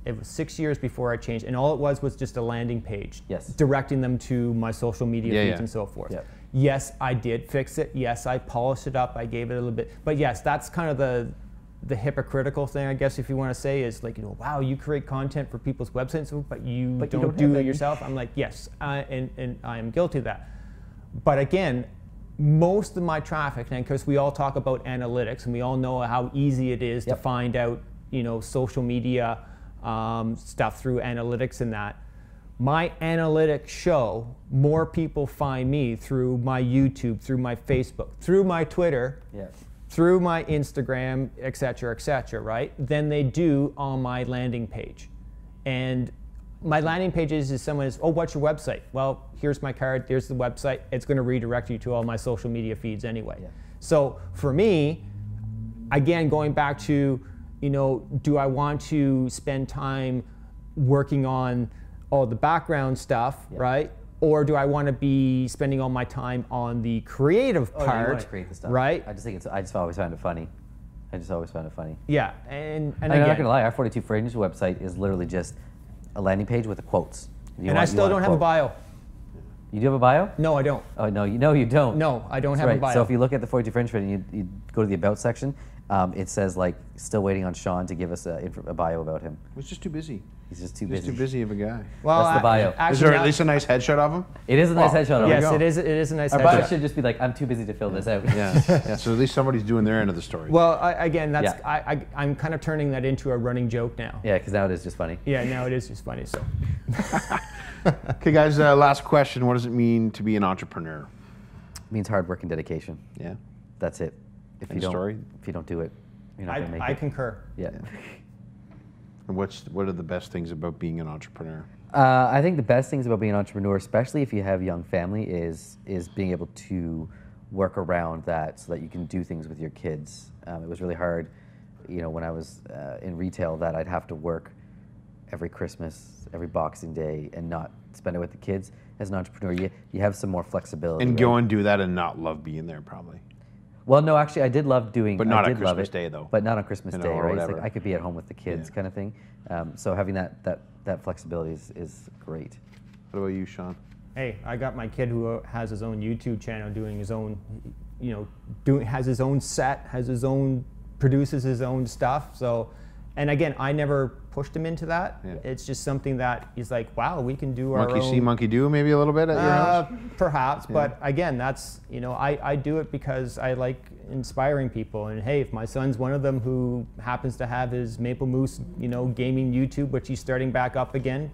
it was 6 years before I changed, and all it was just a landing page, Yes. directing them to my social media Yeah, feeds yeah. and so forth. Yeah. Yes, I did fix it. Yes, I polished it up. I gave it a little bit, but yes, that's kind of the hypocritical thing, I guess, if you want to say, is like, wow, you create content for people's websites, but you don't do have it any. yourself. I'm like, yes, and I am guilty of that. But again, most of my traffic, and because we all talk about analytics, and we all know how easy it is to Yep. find out, social media stuff through analytics and that. My analytics show more people find me through my YouTube, through my Facebook, through my Twitter, Yeah. through my Instagram, et cetera, right, than they do on my landing page. And my landing page is someone is, oh, what's your website? Well, here's my card, here's the website. It's going to redirect you to all my social media feeds anyway. Yeah. So for me, again, going back to, do I want to spend time working on all the background stuff, right? Or do I want to be spending all my time on the creative Oh, part, you want to create the stuff. right? I just always found it funny. Yeah, and I'm again, not gonna lie, our 42 Fringe website is literally just a landing page with the quotes. and I still don't have a bio. You do have a bio? No, I don't. Oh no, you don't. No, I don't That's have right. a bio. So if you look at the 42 Fringe and you go to the about section, it says like still waiting on Sean to give us a bio about him. He's just too busy. He's just too He's busy. too busy of a guy. Well, That's the bio. Actually, Is there at least a nice headshot of him? It is a nice Well, headshot. yes, go. it is. It is a nice Our bio headshot. should just be like, I'm too busy to fill this out. Yeah. Yeah. So at least somebody's doing their end of the story. Well, again, that's Yeah. I'm kind of turning that into a running joke now. Yeah, because now it is just funny. Yeah, now it is just funny. So, Okay, guys. Last question. What does it mean to be an entrepreneur? It means hard work and dedication. Yeah. That's it. If End you story? don't do it, you're not gonna make I it. concur. Yeah. And what are the best things about being an entrepreneur? I think the best things about being an entrepreneur, especially if you have a young family, is being able to work around that so that you can do things with your kids. It was really hard, when I was in retail, that I'd have to work every Christmas, every Boxing Day, and not spend it with the kids. As an entrepreneur, you have some more flexibility. And right? go and do that and not love being there, probably. Well, no, actually, I did love doing. But not I on did love Christmas it, Day, though. But not on Christmas Day, or right? It's whatever. like I could be at home with the kids, Yeah. kind of thing. So having that flexibility is great. What about you, Sean? Hey, I got my kid who has his own YouTube channel doing his own has his own set, produces his own stuff. So, and again, I never pushed him into that. Yeah. It's just something that he's like, wow, we can do our own. Monkey see, monkey do, maybe a little bit at your house? Perhaps, yeah. But again, that's, I do it because I like inspiring people. And hey, if my son's one of them who happens to have his Maple Moose, gaming YouTube, which he's starting back up again,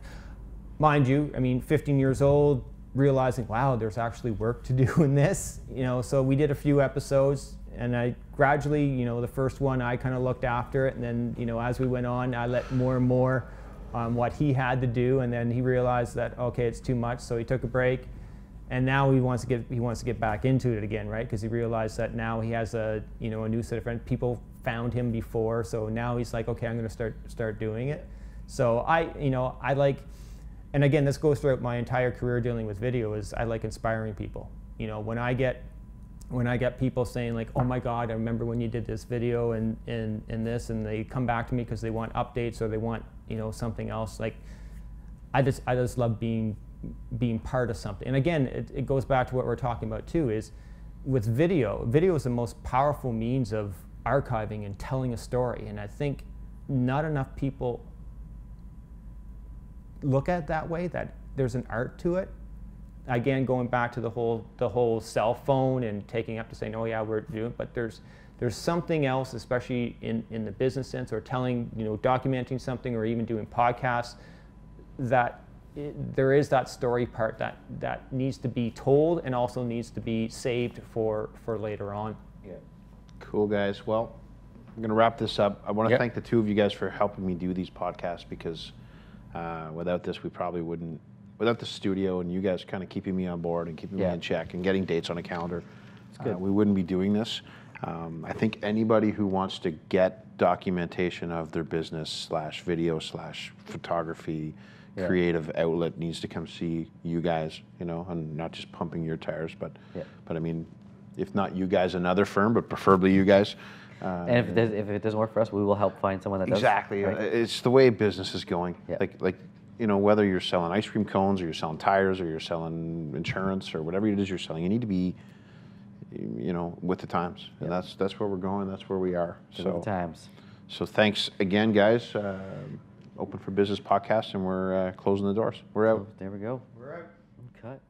mind you, 15 years old, realizing, wow, there's actually work to do in this, so we did a few episodes, and I gradually, the first one I kind of looked after it, and then, as we went on, I let more and more on what he had to do, and then he realized that, okay, it's too much, so he took a break, and now he wants to get back into it again, right? Because he realized that now he has a new set of friends. People found him before, so now he's like, okay, I'm going to start doing it. So I like. And again, this goes throughout my entire career dealing with video, is I like inspiring people. When I get people saying like, oh my God, I remember when you did this video and this, and they come back to me because they want updates or they want, something else. Like, I just love being part of something. And again, it goes back to what we're talking about too, is with video is the most powerful means of archiving and telling a story. And I think not enough people look at it that way, that there's an art to it. Again, going back to the whole cell phone and taking up to saying, oh yeah, we're doing it, but there's something else, especially in the business sense, or telling, documenting something, or even doing podcasts, that there is that story part that needs to be told and also needs to be saved for later on. Yeah. Cool, guys. Well, I'm going to wrap this up. I want to thank the two of you guys for helping me do these podcasts, because without this, we probably wouldn't, without the studio and you guys kind of keeping me on board and keeping me in check and getting dates on a calendar, we wouldn't be doing this. I think anybody who wants to get documentation of their business / video / photography, creative outlet needs to come see you guys, and not just pumping your tires, but if not you guys, another firm, but preferably you guys. And if it doesn't work for us, we will help find someone that does. Exactly. Right? It's the way business is going. Yeah. Like whether you're selling ice cream cones or you're selling tires or you're selling insurance or whatever it is you're selling, you need to be, with the times. And that's where we're going. That's where we are. With the times. So thanks again, guys. Open for Business podcast, and we're closing the doors. We're out. There we go. We're out. Cut.